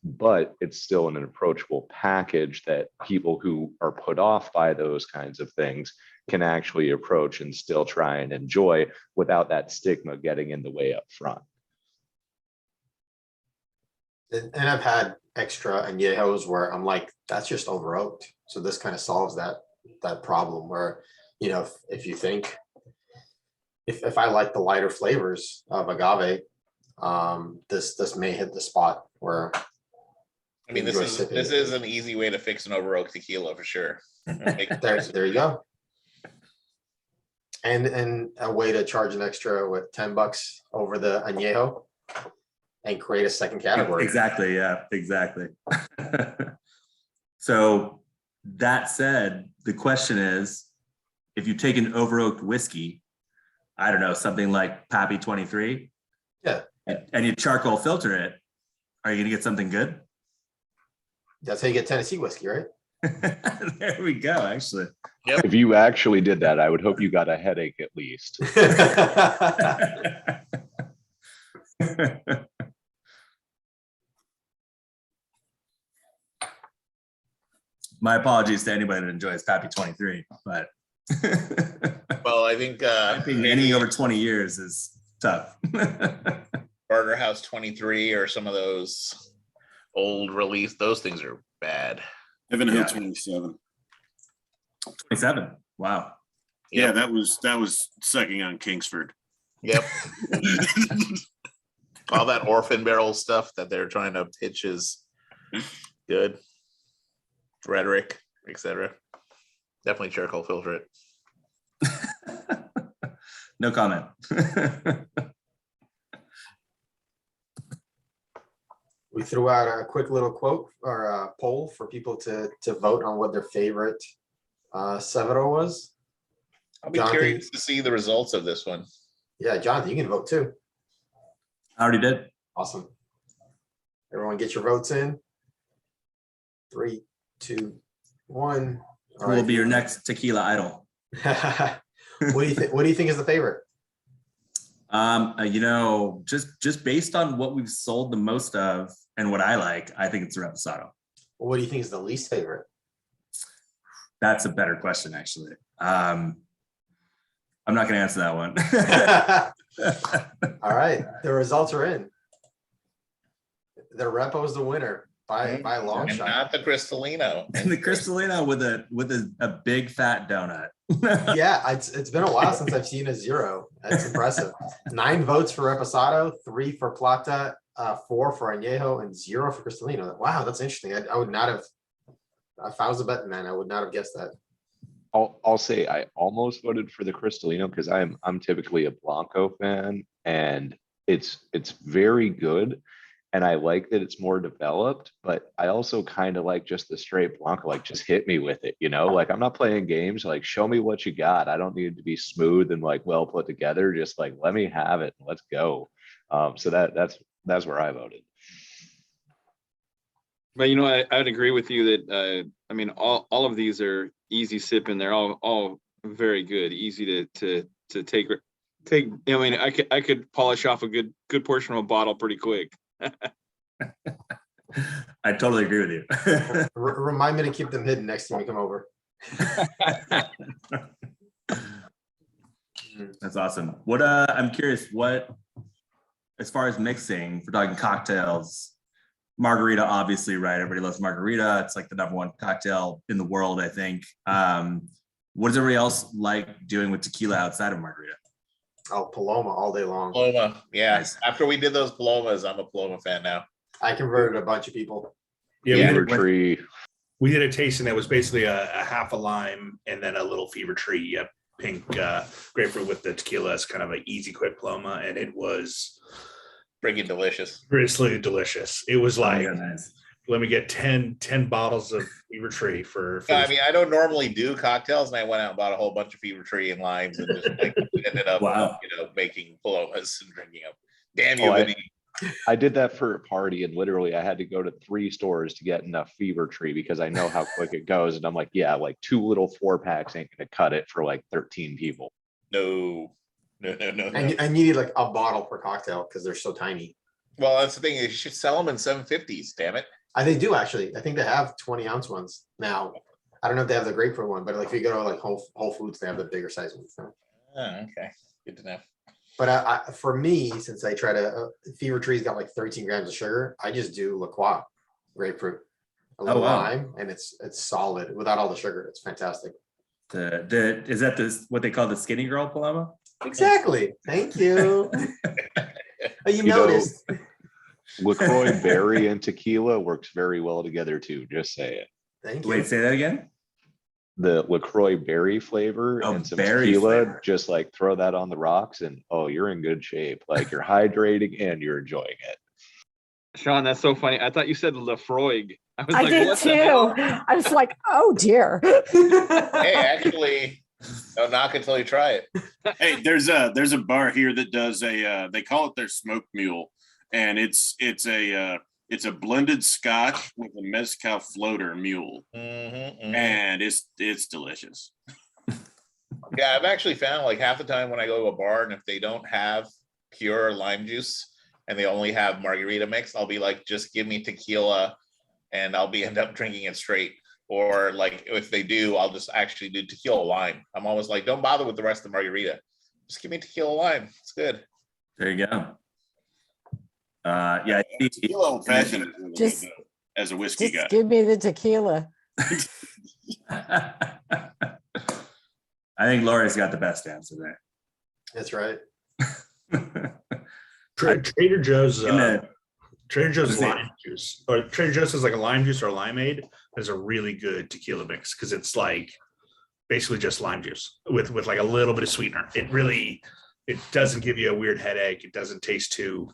but it's still in an approachable package that people who are put off by those kinds of things can actually approach and still try and enjoy without that stigma getting in the way up front. And I've had extra añejos where I'm like, that's just over oaked. So this kind of solves that problem where, if you think, if I like the lighter flavors of agave, this may hit the spot where. I mean, this is an easy way to fix an over oak tequila for sure. There you go. And a way to charge an extra $10 over the añejo and create a second category. Exactly. Yeah, exactly. So that said, the question is, if you take an over oaked whiskey, I don't know, something like Pappy 23, yeah, and you charcoal filter it, are you going to get something good? That's how you get Tennessee whiskey, right? There we go, actually. Yep. If you actually did that, I would hope you got a headache at least. My apologies to anybody that enjoys Pappy 23, but Well, I think anything over 20 years is tough. Barter House 23 or some of those old release, those things are bad. Heaven Hill Yeah. 27. 27. Wow. Yeah, Yep. that was sucking on Kingsford. Yep. All that orphan barrel stuff that they're trying to pitch is good. Rhetoric, etc. Definitely charcoal filter it. No comment. We threw out a quick little quote or a poll for people to vote on what their favorite Severo was. I'll be Jonathan? curious to see the results of this one. Yeah, Jonathan, you can vote too. I already did. Awesome. Everyone get your votes in. 3, 2, 1. Who will be your next tequila idol? What do you think is the favorite? Just based on what we've sold the most of and what I like, I think it's a reposado. What do you think is the least favorite? That's a better question, actually. I'm not going to answer that one. All right, the results are in. The repo is the winner by a long And shot. not the Cristalino. And the Cristalino with a big fat donut. Yeah, it's been a while since I've seen a 0. That's impressive. 9 votes for Reposado, 3 for Plata, 4 for Añejo, and 0 for Cristalino. Wow, that's interesting. I would not have, if I was a betting man, I would not have guessed that. I'll say I almost voted for the Cristalino, because I'm typically a Blanco fan, and it's very good. And I like that it's more developed, but I also kind of like just the straight Blanco, like just hit me with it, like I'm not playing games, like show me what you got. I don't need it to be smooth and like well put together. Just like, let me have it. Let's go. So that's where I voted. But I would agree with you that I mean all of these are easy sipping. They're all very good, easy to take. I mean, I could polish off a good portion of a bottle pretty quick. I totally agree with you. Remind me to keep them hidden next time you come over. That's awesome. What I'm curious, what, as far as mixing, if we're talking cocktails, margarita, obviously, right? Everybody loves margarita. It's like the #1 cocktail in the world, I think. What does everybody else like doing with tequila outside of margarita? Oh, Paloma all day long. Paloma, yeah. Nice. After we did those Palomas, I'm a Paloma fan now. I converted a bunch of people. Yeah, Yeah. Fever tree. we did a tasting that was basically a half a lime and then a little fever tree, pink grapefruit with the tequila as kind of an easy quick Paloma, and it was Freaking delicious. seriously delicious. It was like, Oh, nice. let me get 10 bottles of fever tree for I this. mean, I don't normally do cocktails, and I went out and bought a whole bunch of Fever Tree and limes, and just like ended up, Wow. making Palomas and drinking them. Damn Oh, you, Vinny. I did that for a party, and literally I had to go to 3 stores to get enough Fever Tree because I know how quick it goes. And I'm like, yeah, like 2 little 4-packs ain't gonna cut it for like 13 people. No. And you need like a bottle per cocktail because they're so tiny. Well, that's the thing. You should sell them in 750s. Damn it. They do actually. I think they have 20-ounce ones now. I don't know if they have the grapefruit one, but like if you go to like Whole Foods, they have the bigger size ones now. Oh, okay. Good to know. But for me, since I try to, Fever Tree's got like 13 grams of sugar. I just do La Croix grapefruit, a little wow. lime, and it's solid without all the sugar. It's fantastic. Is that what they call the skinny girl Paloma? Exactly. Thank you. You You know, noticed. LaCroix berry and tequila works very well together too. Just say it. Thank you. Wait, say that again. The LaCroix berry flavor Oh, and some berry tequila, flavor. just like throw that on the rocks and oh, you're in good shape. Like you're hydrating and you're enjoying it. Sean, that's so funny. I thought you said Lefroy. I was I like, did what the hell? too. I was like, oh dear. Hey, actually, don't knock until you try it. Hey, there's a bar here that does they call it their smoked mule, and it's a blended Scotch with a mezcal floater mule, and it's delicious. Yeah, I've actually found like half the time when I go to a bar and if they don't have pure lime juice and they only have margarita mix, I'll be like, just give me tequila and I'll end up drinking it straight. Or like if they do, I'll just actually do tequila lime. I'm always like, don't bother with the rest of the margarita. Just give me tequila lime. It's good. There you go. Yeah, Tequila old fashioned is really Just- good, though, as a whiskey Just guy. give me the tequila. I think Lori's got the best answer there. That's right. Trader Joe's In the- Trader Joe's Let's see. lime juice, or Trader Joe's is like a lime juice or a limeade. There's a really good tequila mix because it's like basically just lime juice with like a little bit of sweetener. It doesn't give you a weird headache. It doesn't taste too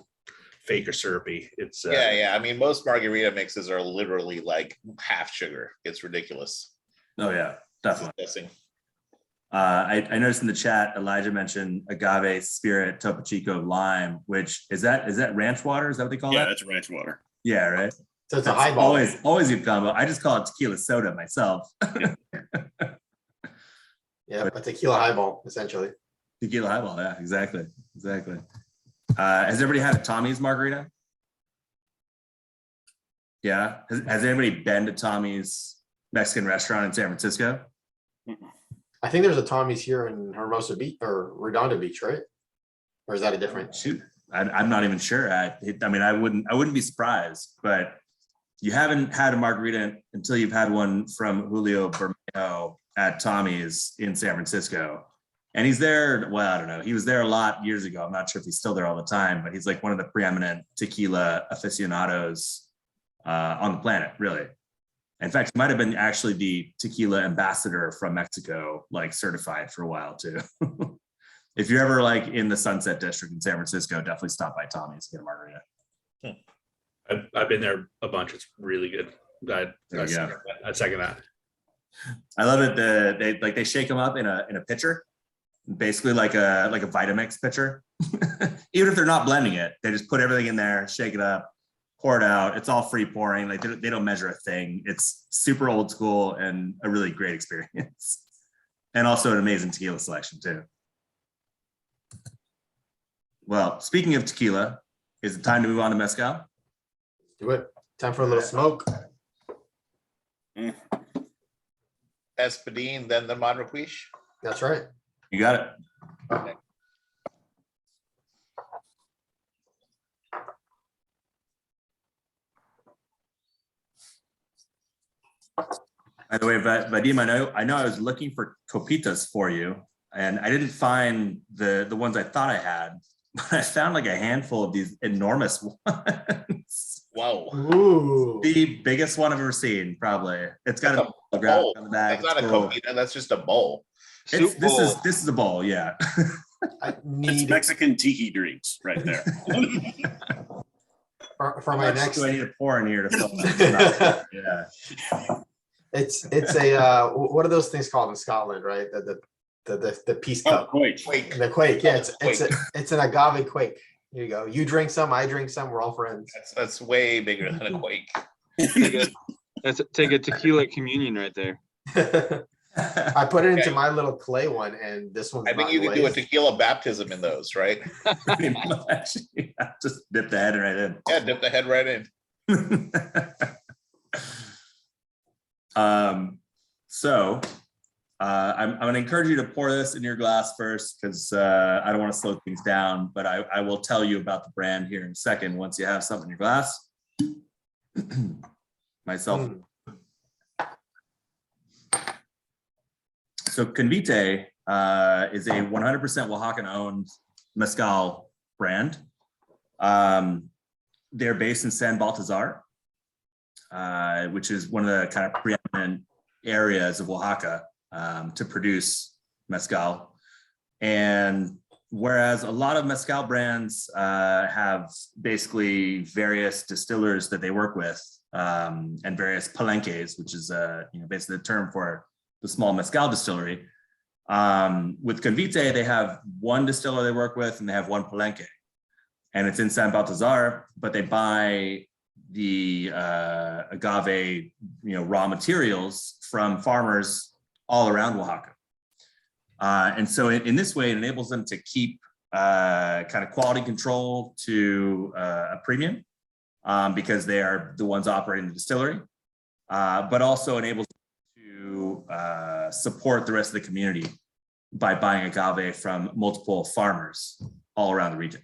fake or syrupy. It's Yeah. I mean, most margarita mixes are literally like half sugar. It's ridiculous. Oh yeah, definitely. Disgusting. I noticed in the chat, Elijah mentioned agave, spirit, Topo Chico, lime, which is that ranch water? Is that what they call Yeah, that? that's ranch water. Yeah, right. So it's a That's highball. always a good combo. I just call it tequila soda myself. Yeah, a tequila highball, essentially. Tequila highball, yeah, exactly. Has everybody had a Tommy's margarita? Yeah. Has anybody been to Tommy's Mexican restaurant in San Francisco? I think there's a Tommy's here in Hermosa Beach or Redondo Beach, right? Or is that a different? Shoot, I'm not even sure. I mean, I wouldn't be surprised, but you haven't had a margarita until you've had one from Julio Bermeo at Tommy's in San Francisco. And he's there, well, I don't know. He was there a lot years ago. I'm not sure if he's still there all the time, but he's like one of the preeminent tequila aficionados on the planet, really. In fact, he might have been actually the tequila ambassador from Mexico, like certified for a while too. If you're ever like in the Sunset District in San Francisco, definitely stop by Tommy's, get a margarita. I've been there a bunch. It's really good. There you go. I'd second that. I love it. They shake them up in a pitcher, basically like a Vitamix pitcher. Even if they're not blending it, they just put everything in there, shake it up, pour it out. It's all free pouring. Like they don't measure a thing. It's super old school and a really great experience, and also an amazing tequila selection too. Well, speaking of tequila, is it time to move on to mezcal? Do it. Time for a little smoke. Espadine, then the Monrequiche. That's right. You got it. Okay. By the way, Vadim, I know I was looking for copitas for you, and I didn't find the ones I thought I had, but I found like a handful of these enormous ones. Wow. Ooh. The biggest one I've ever seen, probably. It's got That's a a graphic bowl. on the back. That's not a It's cool. copita, that's just a bowl. It's, Soup bowl. this is a bowl, yeah. I It's need Mexican tiki drinks right there. for How my much next. do I need to pour in here to fill that? Yeah. It's a what are those things called in Scotland, right? The peace Oh, cup. wait. Wait, The quake. Yeah, Quake. it's an agave quake. Here you go. You drink some, I drink some. We're all friends. that's way bigger than a quake. Take a tequila communion right there. I put it into Okay. my little clay one, and this one's I think not you could do a glazed. tequila baptism in those, right? Pretty much. Yeah, just dip the head right in. Yeah, dip the head right in. So I'm going to encourage you to pour this in your glass first, because I don't want to slow things down, but I will tell you about the brand here in a second once you have something in your glass. Myself. So Convite is a 100% Oaxacan owned mezcal brand. They're based in San Baltazar, which is one of the kind of preeminent areas of Oaxaca to produce mezcal. And whereas a lot of mezcal brands have basically various distillers that they work with, and various palenques, which is basically the term for the small mezcal distillery. With Convite, they have one distiller they work with, and they have one palenque, and it's in San Baltazar, but they buy the agave, raw materials from farmers all around Oaxaca. And so in this way, it enables them to keep kind of quality control to a premium, because they are the ones operating the distillery, but also enables them to support the rest of the community by buying agave from multiple farmers all around the region.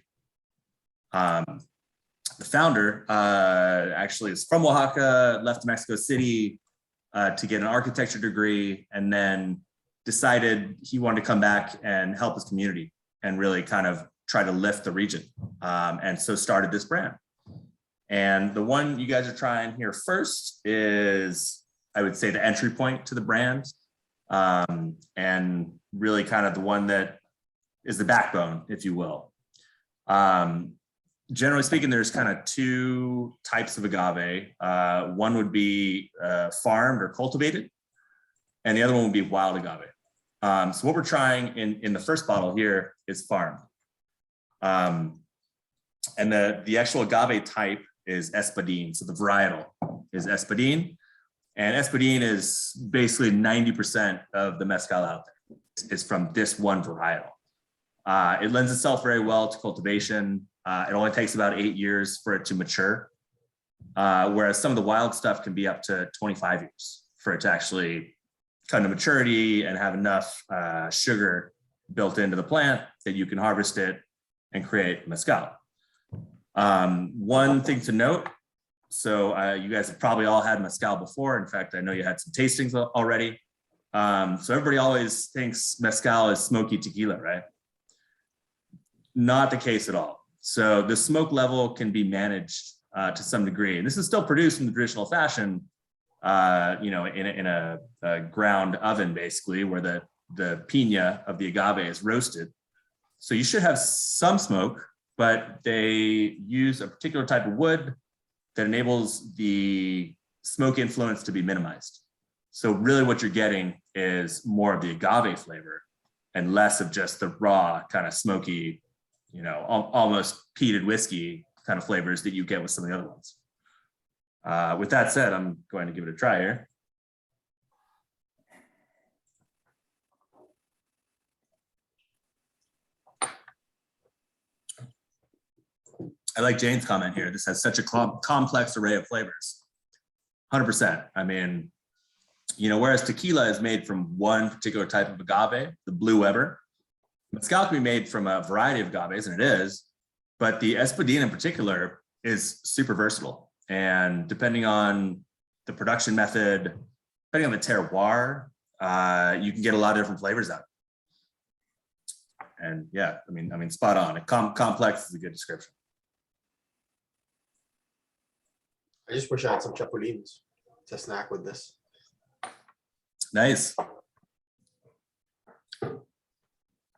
The founder actually is from Oaxaca, left Mexico City to get an architecture degree, and then decided he wanted to come back and help his community and really kind of try to lift the region. And so started this brand. And the one you guys are trying here first is, I would say, the entry point to the brand, and really kind of the one that is the backbone, if you will. Generally speaking, there's kind of two types of agave. One would be farmed or cultivated, and the other one would be wild agave. So what we're trying in the first bottle here is farmed. And the actual agave type is Espadine. So the varietal is Espadine. And Espadine is basically 90% of the mezcal out there is from this one varietal. It lends itself very well to cultivation. It only takes about 8 years for it to mature, whereas some of the wild stuff can be up to 25 years for it to actually come to maturity and have enough sugar built into the plant that you can harvest it and create mezcal. One thing to note, so you guys have probably all had mezcal before. In fact, I know you had some tastings already. So everybody always thinks mezcal is smoky tequila, right? Not the case at all. So the smoke level can be managed to some degree. And this is still produced in the traditional fashion, in a ground oven, basically, where the piña of the agave is roasted. So you should have some smoke, but they use a particular type of wood that enables the smoke influence to be minimized. So really what you're getting is more of the agave flavor and less of just the raw kind of smoky, almost peated whiskey kind of flavors that you get with some of the other ones. With that said, I'm going to give it a try here. I like Jane's comment here. This has such a complex array of flavors. 100%. I mean, whereas tequila is made from one particular type of agave, the Blue Weber, mezcal can be made from a variety of agaves, and it is, but the Espadín in particular is super versatile. And depending on the production method, depending on the terroir, you can get a lot of different flavors out. And yeah, I mean, spot on. Complex is a good description. I just wish I had some chapulines to snack with this. Nice.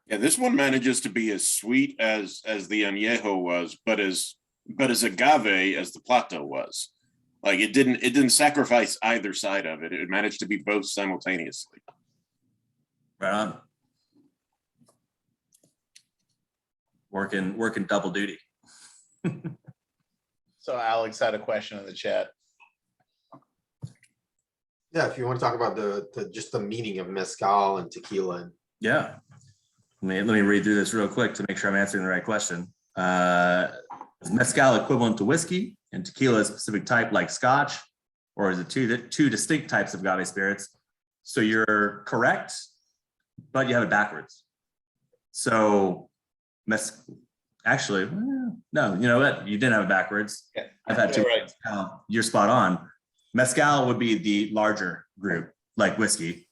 Yeah, this one manages to be as sweet as the añejo was, but as agave as the plato was. Like it didn't sacrifice either side of it. It managed to be both simultaneously. Right on. Working double duty. So Alex had a question in the chat. Yeah, if you want to talk about the just the meaning of mezcal and tequila. And Yeah. Let me read through this real quick to make sure I'm answering the right question. Is mezcal equivalent to whiskey and tequila a specific type like scotch, or is it two distinct types of agave spirits? So you're correct, but you have it backwards. So actually, no, you know what? You didn't have it backwards. Yeah, I've had two. right. You're spot on. Mezcal would be the larger group, like whiskey,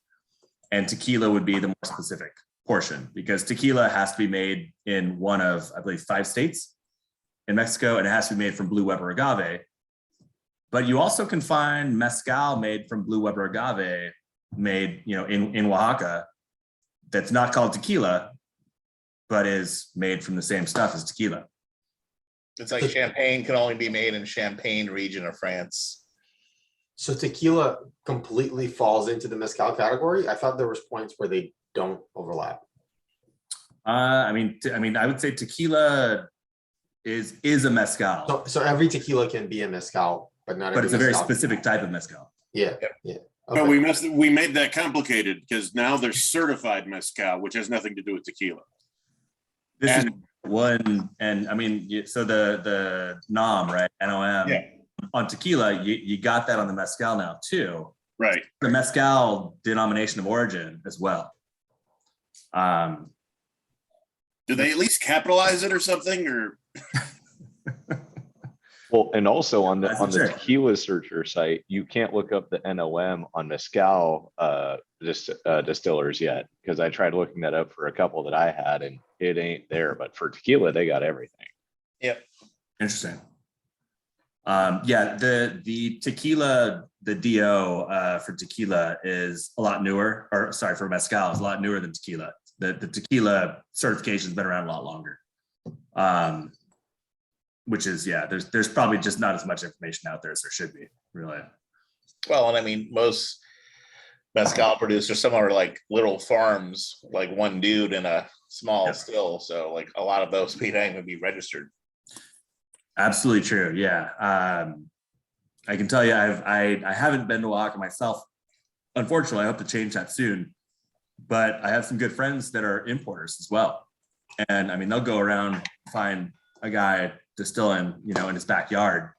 and tequila would be the more specific portion, because tequila has to be made in one of, I believe, 5 states in Mexico, and it has to be made from Blue Weber agave. But you also can find mezcal made from Blue Weber agave, made in Oaxaca, that's not called tequila, but is made from the same stuff as tequila. It's like champagne can only be made in Champagne region of France. so tequila completely falls into the mezcal category. I thought there was points where they don't overlap. I mean, I would say tequila is a mezcal, So every tequila can be a mezcal, but not. but every it's a very mezcal. specific type of mezcal. Yeah, Yep. yeah. But Okay. we made that complicated because now there's certified mezcal, which has nothing to do with tequila. This is And- one, and I mean, so the NOM, right? NOM Yeah. on tequila, you got that on the mezcal now too. Right. The mezcal denomination of origin as well. Do they at least capitalize it or something? Or Well, and also on the Sure. tequila searcher site, you can't look up the NOM on mezcal distillers yet, because I tried looking that up for a couple that I had and it ain't there. But for tequila, they got everything. Yep. Interesting. Yeah, the tequila, the DO for tequila is a lot newer, or sorry, for mezcal is a lot newer than tequila. The tequila certification has been around a lot longer. Which is, yeah, there's probably just not as much information out there as there should be, really. Well, and I mean, most mezcal producers, some are like little farms, like one dude in a small still. So like a lot of those people ain't gonna be registered. Absolutely true. Yeah. I can tell you, I haven't been to Oaxaca myself. Unfortunately, I hope to change that soon. But I have some good friends that are importers as well. And I mean, they'll go around, find a guy distilling, in his backyard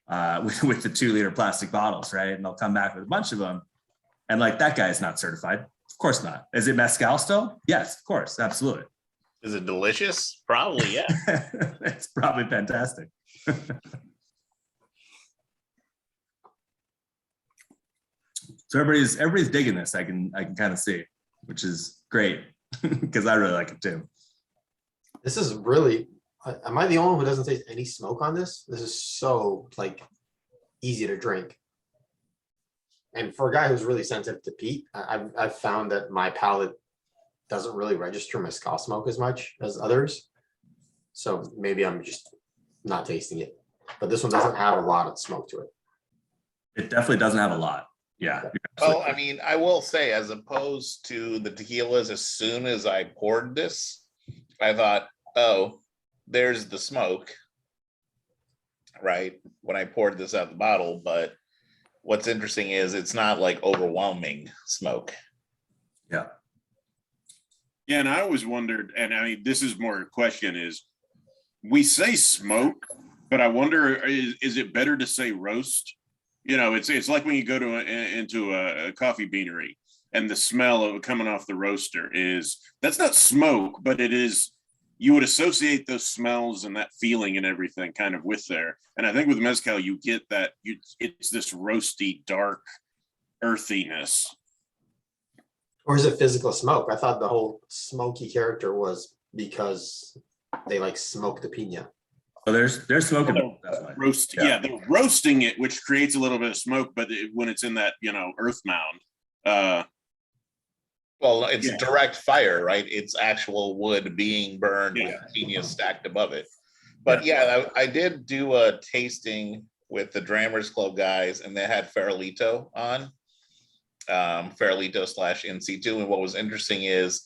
with the 2-liter plastic bottles, right? And they'll come back with a bunch of them. And like, that guy is not certified. Of course not. Is it mezcal still? Yes, of course. Absolutely. Is it delicious? Probably, yeah. It's probably fantastic. So everybody's digging this. I can kind of see, which is great because I really like it too. This is really. Am I the only one who doesn't taste any smoke on this? This is so like easy to drink. And for a guy who's really sensitive to peat, I've found that my palate doesn't really register mezcal smoke as much as others. So maybe I'm just not tasting it. But this one doesn't have a lot of smoke to it. It definitely doesn't have a lot. Yeah. Well, I mean, I will say, as opposed to the tequilas, as soon as I poured this, I thought, oh, there's the smoke, right? When I poured this out the bottle. But what's interesting is it's not like overwhelming smoke. Yeah. Yeah, and I always wondered, and I mean, this is more a question is, we say smoke, but I wonder, is it better to say roast? You know, it's like when you go to into a coffee beanery and the smell of coming off the roaster that's not smoke, but it is. You would associate those smells and that feeling and everything kind of with there. And I think with mezcal, you get that. It's this roasty, dark earthiness. Or is it physical smoke? I thought the whole smoky character was because they like smoke the pina. So there's smoke in both, Roast, yeah, they're roasting it, which creates a little bit of smoke, but when it's in that, earth mound. Well, it's direct fire, right? It's actual wood being burned with pina stacked above it. But I did do a tasting with the Drammers Club guys, and they had Farolito on, Farolito / In Situ. And what was interesting is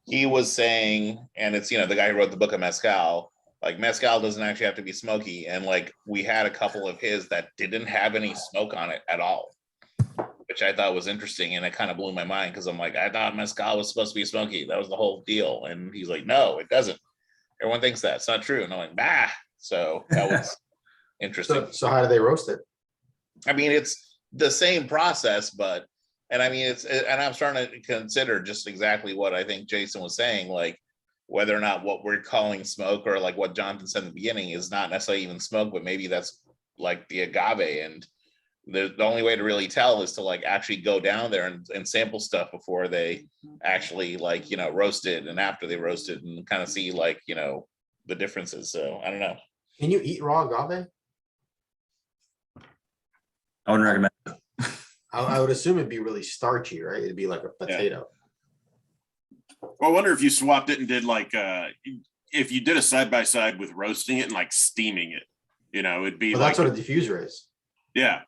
he was saying, and it's, the guy who wrote the book of Mezcal, like mezcal doesn't actually have to be smoky. And like we had a couple of his that didn't have any smoke on it at all, which I thought was interesting. And it kind of blew my mind because I'm like, I thought mezcal was supposed to be smoky. That was the whole deal. And he's like, no, it doesn't. Everyone thinks that. It's not true. And I'm like, bah. So that was interesting. So how do they roast it? I mean, it's the same process, and I'm starting to consider just exactly what I think Jason was saying, like whether or not what we're calling smoke, or like what Jonathan said in the beginning, is not necessarily even smoke, but maybe that's like the agave. And the only way to really tell is to like actually go down there and sample stuff before they actually roast it, and after they roast it, and kind of see the differences. So I don't know. Can you eat raw agave? I wouldn't recommend it. I would assume it'd be really starchy, right? It'd be like a potato. Well, I wonder if you swapped it and did if you did a side by side with roasting it and like steaming it, it'd be That's what a diffuser is. Yeah.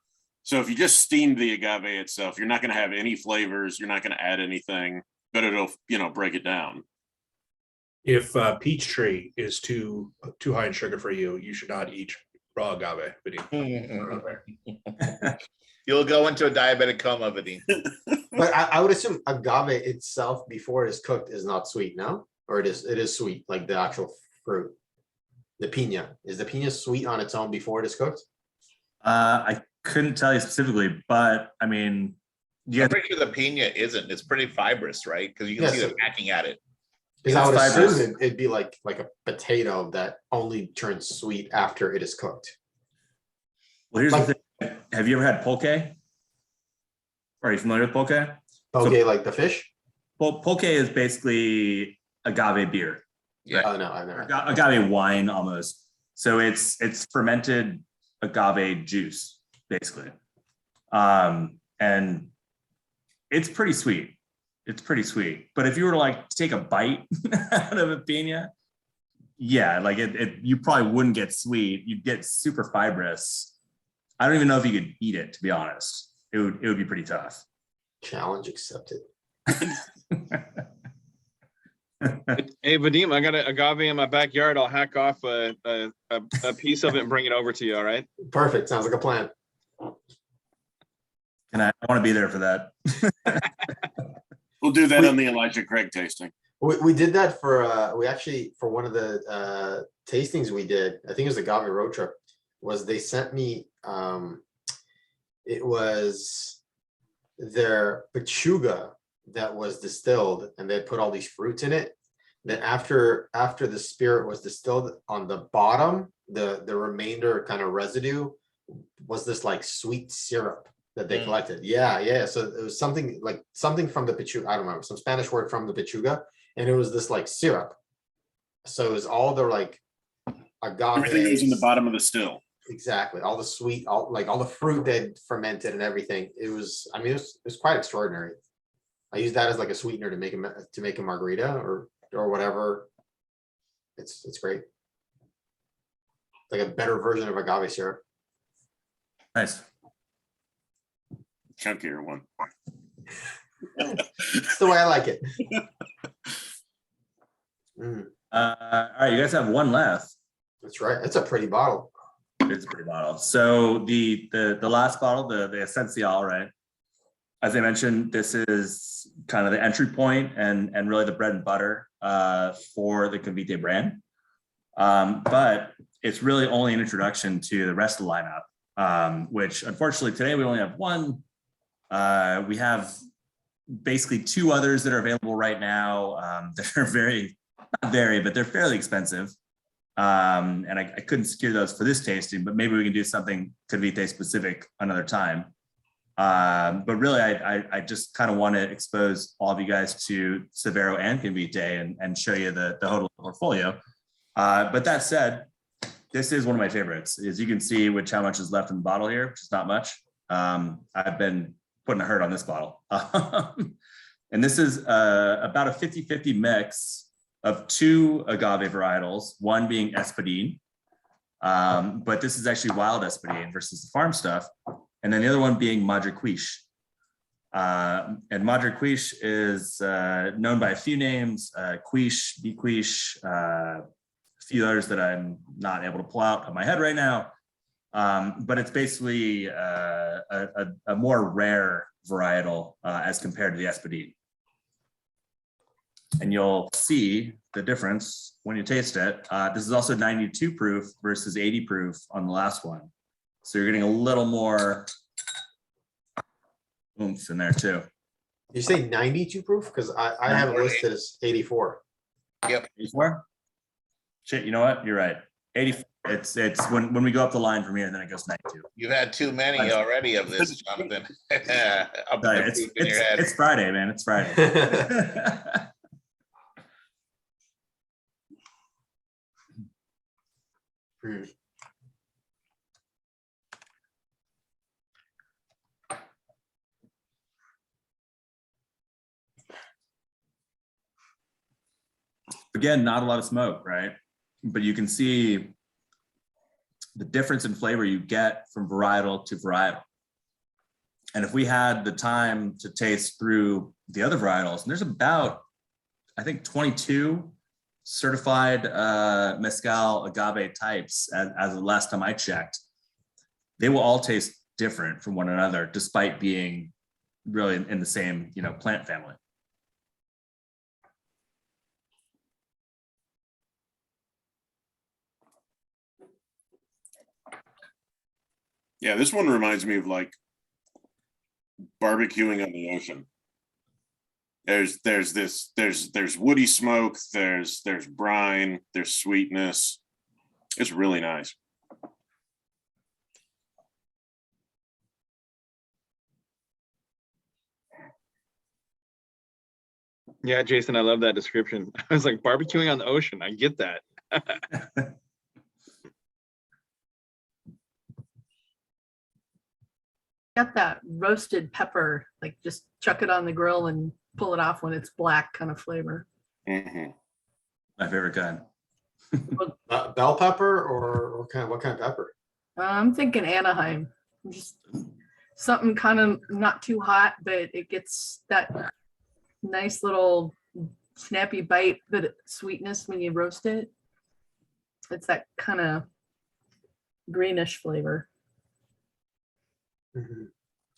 So if you just steamed the agave itself, you're not going to have any flavors. You're not going to add anything, but it'll, break it down. If peach tree is too high in sugar for you, you should not eat raw agave. You'll go into a diabetic coma, Vadim. But I would assume agave itself before it is cooked is not sweet, no? Or it is sweet, like the actual fruit. The pina. Is the pina sweet on its own before it is cooked? I couldn't tell you specifically, but I mean, I'm pretty sure the pina isn't. It's pretty fibrous, right? Because you can see them hacking at it. Because I would assume it'd be like a potato that only turns sweet after it is cooked. Well, here's the thing. Have you ever had pulque? Are you familiar with pulque? Pulque, like the fish? Well, pulque is basically agave beer. Yeah. Oh no, I've never. Agave wine almost. So it's fermented agave juice, basically. And it's pretty sweet. It's pretty sweet. But if you were to like take a bite out of a pina, like you probably wouldn't get sweet. You'd get super fibrous. I don't even know if you could eat it, to be honest. It would be pretty tough. Challenge accepted. Hey Vadim, I got an agave in my backyard. I'll hack off a piece of it and bring it over to you. All right? Perfect. Sounds like a plan. And I want to be there for that. We'll do that on the Elijah Craig tasting. We did that for one of the tastings we did. I think it was the agave road trip. They sent me it was their pechuga that was distilled, and they put all these fruits in it. Then after the spirit was distilled, on the bottom, the remainder kind of residue was this like sweet syrup that they collected. Yeah. So it was something from the pechuga. I don't remember, some Spanish word from the pechuga, and it was this like syrup. So it was all the like agave. Everything was in the bottom of the still. Exactly. All the sweet, all the fruit that fermented and everything. It was quite extraordinary. I use that as like a sweetener to make a margarita or whatever. It's great. Like a better version of agave syrup. Nice. Chunkier one. It's the way I like it. All right, you guys have one left. That's right. It's a pretty bottle. It's a pretty bottle. So the last bottle, the Essential, right? As I mentioned, this is kind of the entry point and really the bread and butter for the Convite brand. But it's really only an introduction to the rest of the lineup, which unfortunately today we only have one. We have basically two others that are available right now. They're but they're fairly expensive. And I couldn't secure those for this tasting, but maybe we can do something Convite specific another time. But really, I just kind of want to expose all of you guys to Severo and Convite and show you the total portfolio. But that said, this is one of my favorites. As you can see, how much is left in the bottle here, which is not much. I've been putting a hurt on this bottle. And this is about a 50-50 mix of two agave varietals, one being Espadin, but this is actually wild Espadin versus the farm stuff. And then the other one being Madre Quiche. And Madre Quiche is known by a few names, Quiche, Biquiche, a few others that I'm not able to pull out of my head right now. But it's basically a more rare varietal as compared to the Espadin. And you'll see the difference when you taste it. This is also 92 proof versus 80 proof on the last one. So you're getting a little more oomph in there too. You say 92 proof? Because I have it listed as 84. Yep. 84? Shit, you know what? You're right. 84. It's when we go up the line from here, then it goes 92. You've had too many already of this, Jonathan. Up Sorry, the proof in your head. it's Friday, man. It's Friday. Again, not a lot of smoke, right? But you can see the difference in flavor you get from varietal to varietal. And if we had the time to taste through the other varietals, and there's about, I think, 22 certified Mezcal agave types as the last time I checked, they will all taste different from one another, despite being really in the same, plant family. Yeah, this one reminds me of like barbecuing on the ocean. There's woody smoke, there's brine, there's sweetness. It's really nice. Yeah, Jason, I love that description. I was like barbecuing on the ocean. I get that. Got that roasted pepper, like just chuck it on the grill and pull it off when it's black kind of flavor. Mhm. My favorite kind. Bell pepper or what kind of pepper? I'm thinking Anaheim, just something kind of not too hot, but it gets that nice little snappy bite, but sweetness when you roast it. It's that kind of greenish flavor.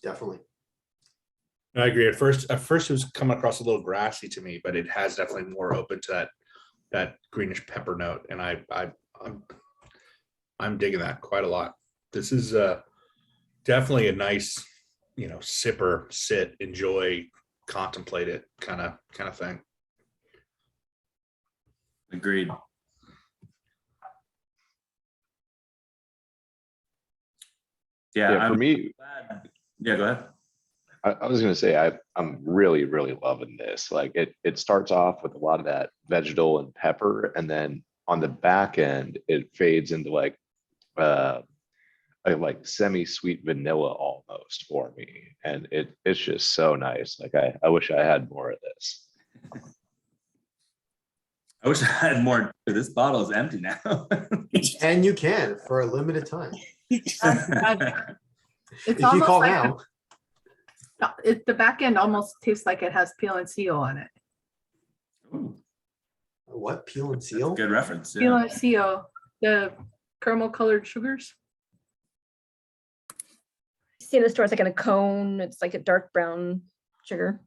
Definitely. I agree. At first it was coming across a little grassy to me, but it has definitely more open to that greenish pepper note, and I'm digging that quite a lot. This is definitely a nice, sipper, sit, enjoy, contemplate it kind of thing. Agreed. Yeah, for me, yeah, go ahead. I was going to say, I'm really, really loving this. Like it starts off with a lot of that vegetal and pepper. And then on the back end, it fades into like semi-sweet vanilla almost for me. And it's just so nice. Like I wish I had more of this. I wish I had more. This bottle is empty now. And you can for a limited time. It's If you almost call like now. the back end almost tastes like it has peel and seal on it. Ooh, What? Peel and seal? good reference. Peel Yeah. and seal, the caramel colored sugars. See in the store, it's like in a cone. It's like a dark brown sugar.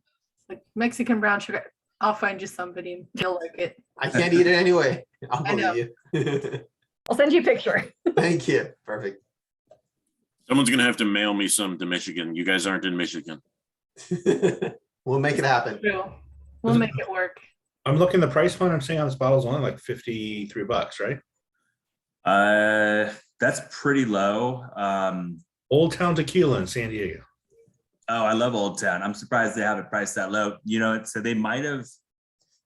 Like Mexican brown sugar. I'll find you somebody. You'll like it. I can't eat it anyway. I'll I know. believe you. I'll send you a picture. Thank you. Perfect. Someone's gonna have to mail me some to Michigan. You guys aren't in Michigan. We'll make it happen. True. We'll make it work. I'm looking, the price point I'm seeing on this bottle is only like $53, right? That's pretty low. Old Town Tequila in San Diego. Oh, I love Old Town. I'm surprised they have it priced that low. You know, so they might have.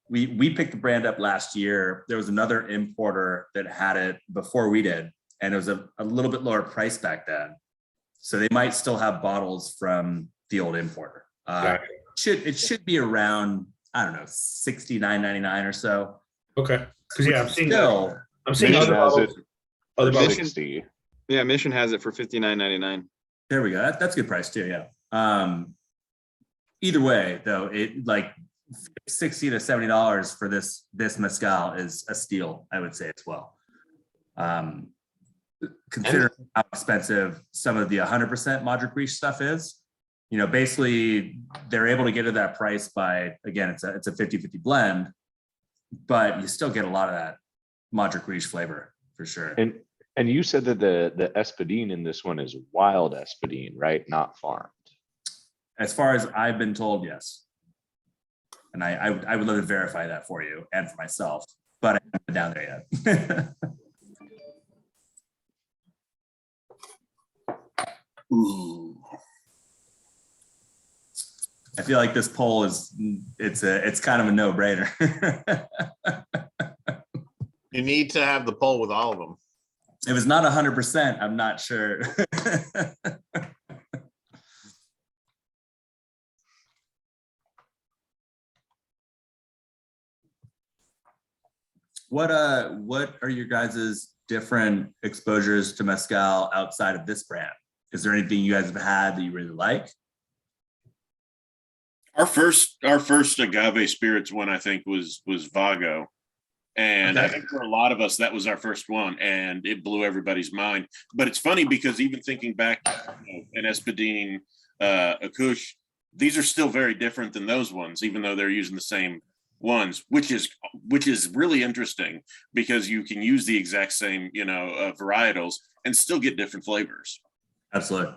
We picked the brand up last year. There was another importer that had it before we did, and it was a little bit lower price back then. So they might still have bottles from the old importer. It should be around, I don't know, $69.99 or so. Okay. Because yeah, I'm seeing Still, Mission has other it other for bottles. 60. Yeah, Mission has it for $59.99. there we go. That's a good price too. Yeah. Either way, though, it like $60 to $70 for this mezcal is a steal, I would say as well. Considering how expensive some of the 100% Madre Creech stuff is, you know, basically they're able to get to that price by, again, it's a 50-50 blend, but you still get a lot of that Madre Creech flavor for sure. And you said that the espadine in this one is wild espadine, right? Not farmed. As far as I've been told, yes. And I would love to verify that for you and for myself, but I haven't been down there yet. Ooh. I feel like this poll it's kind of a no-brainer. You need to have the poll with all of them. It was not 100%, I'm not sure. What are your guys' different exposures to mezcal outside of this brand? Is there anything you guys have had that you really like? Our first agave spirits one, I think, was Vago. And I Okay. think for a lot of us, that was our first one, and it blew everybody's mind. But it's funny because even thinking back, an Espadine, a Kush, these are still very different than those ones, even though they're using the same ones, which is really interesting because you can use the exact same, varietals and still get different flavors. Absolutely.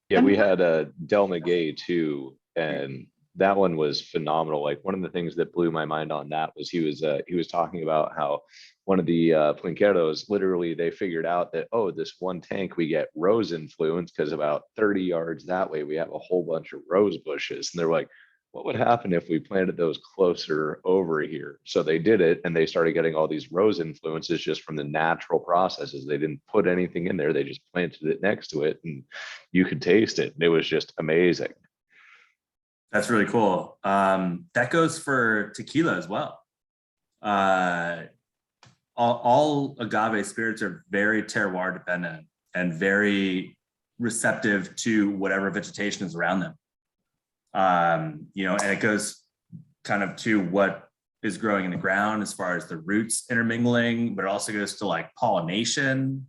Yeah, we had a Del Maguey too, and that one was phenomenal. Like one of the things that blew my mind on that was he was talking about how one of the Plinqueros, literally they figured out that, oh, this one tank we get rose influence because about 30 yards that way we have a whole bunch of rose bushes, and they're like, what would happen if we planted those closer over here? So they did it, and they started getting all these rose influences just from the natural processes. They didn't put anything in there. They just planted it next to it, and you could taste it. And it was just amazing. That's really cool. That goes for tequila as well. All agave spirits are very terroir dependent and very receptive to whatever vegetation is around them. And it goes kind of to what is growing in the ground as far as the roots intermingling, but it also goes to like pollination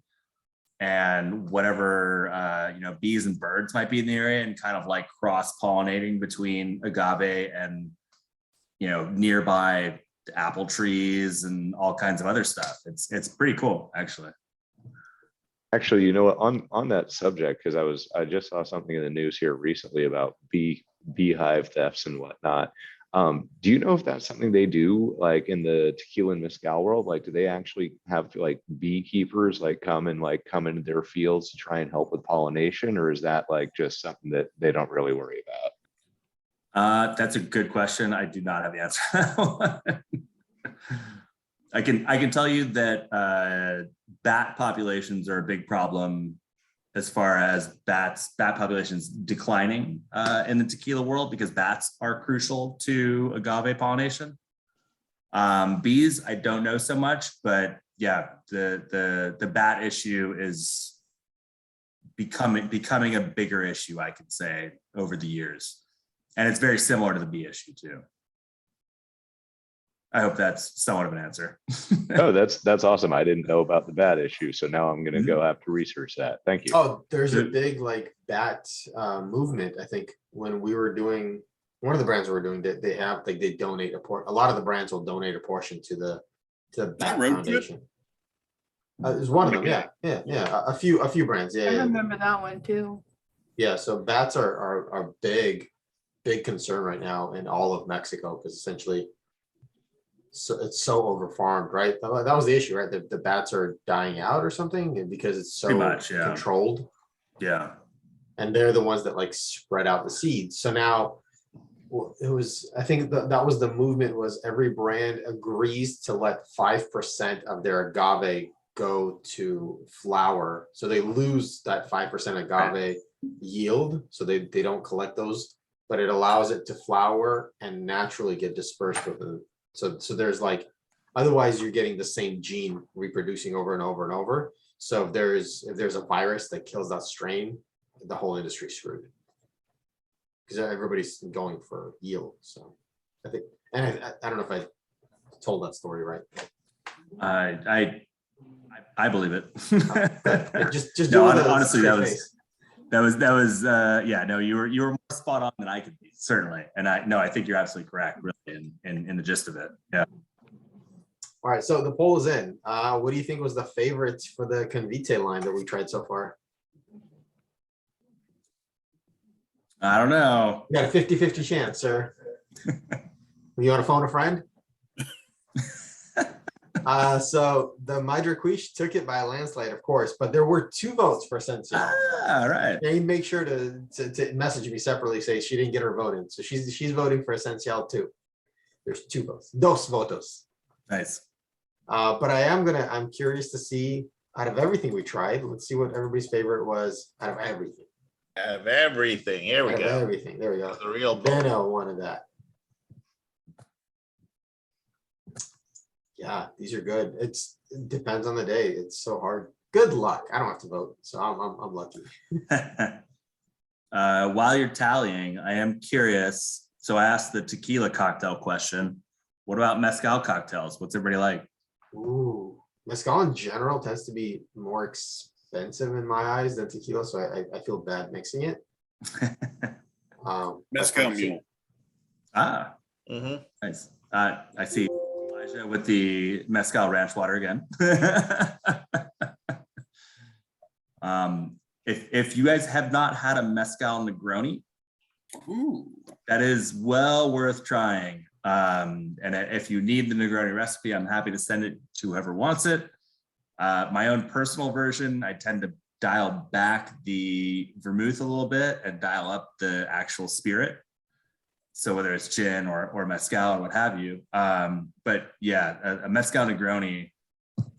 and whatever, bees and birds might be in the area, and kind of like cross-pollinating between agave and, nearby apple trees and all kinds of other stuff. It's pretty cool, actually. Actually, you know what, on that subject, because I just saw something in the news here recently about beehive thefts and whatnot. Do you know if that's something they do like in the tequila and mezcal world? Like, do they actually have like beekeepers like come into their fields to try and help with pollination, or is that like just something that they don't really worry about? That's a good question. I do not have the answer to that one. I can tell you that bat populations are a big problem as far as bat populations declining in the tequila world, because bats are crucial to agave pollination. Bees, I don't know so much, but yeah, the bat issue is becoming a bigger issue, I could say, over the years. And it's very similar to the bee issue too. I hope that's somewhat of an answer. Oh, that's awesome. I didn't know about the bat issue, so now I'm gonna go have to research that. Thank you. Oh, there's a big like bat movement. I think when we were doing One of the brands we're doing, they have, like, they donate a lot of the brands will donate a portion to the Bat Road Trip? Foundation. There's one of them, yeah, a few brands, I yeah. remember that one too. Yeah, so bats are big concern right now in all of Mexico, because essentially, so it's so overfarmed, right? That was the issue, right? The bats are dying out or something, and because it's so Pretty much, yeah. controlled, Yeah. and they're the ones that like spread out the seeds. So now, it was, I think that was the movement, was every brand agrees to let 5% of their agave go to flower, so they lose that 5% agave yield, so they don't collect those, but it allows it to flower and naturally get dispersed with the, so there's like, otherwise you're getting the same gene reproducing over and over and over. So if there's a virus that kills that strain, the whole industry's screwed, because everybody's going for yield. So I think, and I don't know if I told that story right. I believe it. Just No, do it with a honestly, straight that was face. yeah, no, you were more spot on than I could be, certainly. And I think you're absolutely correct, really, in the gist of it. Yeah. All right, so the poll is in. What do you think was the favorite for the Convite line that we tried so far? I don't know. You got a 50-50 chance, sir. You want to phone a friend? So the Madriquiche took it by a landslide, of course, but there were 2 votes for Esencial. All right. And make sure to message me separately, say she didn't get her vote in. So she's voting for Esencial too. There's 2 votes. Dos votos. Nice. But I'm curious to see, out of everything we tried, let's see what everybody's favorite was out of everything. Have everything. Here we Out of go. everything. There we go. The real vote. Benno wanted that. Yeah, these are good. It depends on the day. It's so hard. Good luck. I don't have to vote, so I'm lucky. While you're tallying, I am curious. So I asked the tequila cocktail question. What about mezcal cocktails? What's everybody like? Ooh, mezcal in general tends to be more expensive in my eyes than tequila, so I feel bad mixing it. Mezcal mule. Ah, Mhm. nice. I see Elijah with the mezcal ranch water again. If you guys have not had a mezcal Negroni, that is well worth trying. And if you need the Negroni recipe, I'm happy to send it to whoever wants it. My own personal version, I tend to dial back the vermouth a little bit and dial up the actual spirit. So whether it's gin or mezcal or what have you. But yeah, a mezcal Negroni,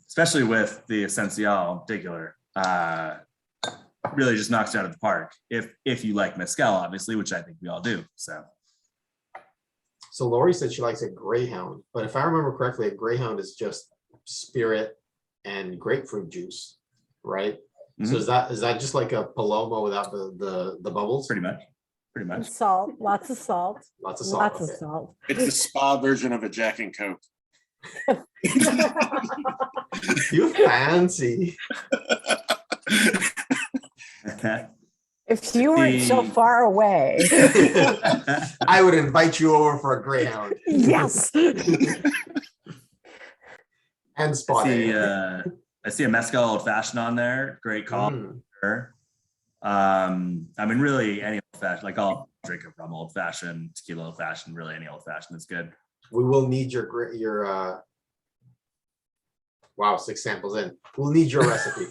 especially with the Esencial in particular, really just knocks it out of the park. If you like mezcal, obviously, which I think we all do. So Lori said she likes a Greyhound, but if I remember correctly, a Greyhound is just spirit and grapefruit juice, right? So is that just like a Paloma without the bubbles? pretty much. Salt, lots of salt. Lots of salt. Lots of Okay. salt. It's the spa version of a Jack and Coke. You fancy. If you weren't so far away. I would invite you over for a Greyhound. Yes. And spot. I see a mezcal old fashioned on there. Great call. Sure. I mean, really any old fashioned, like I'll drink a rum old fashioned, tequila old fashioned, really any old fashioned is good. We will need your wow, 6 samples in. We'll need your recipe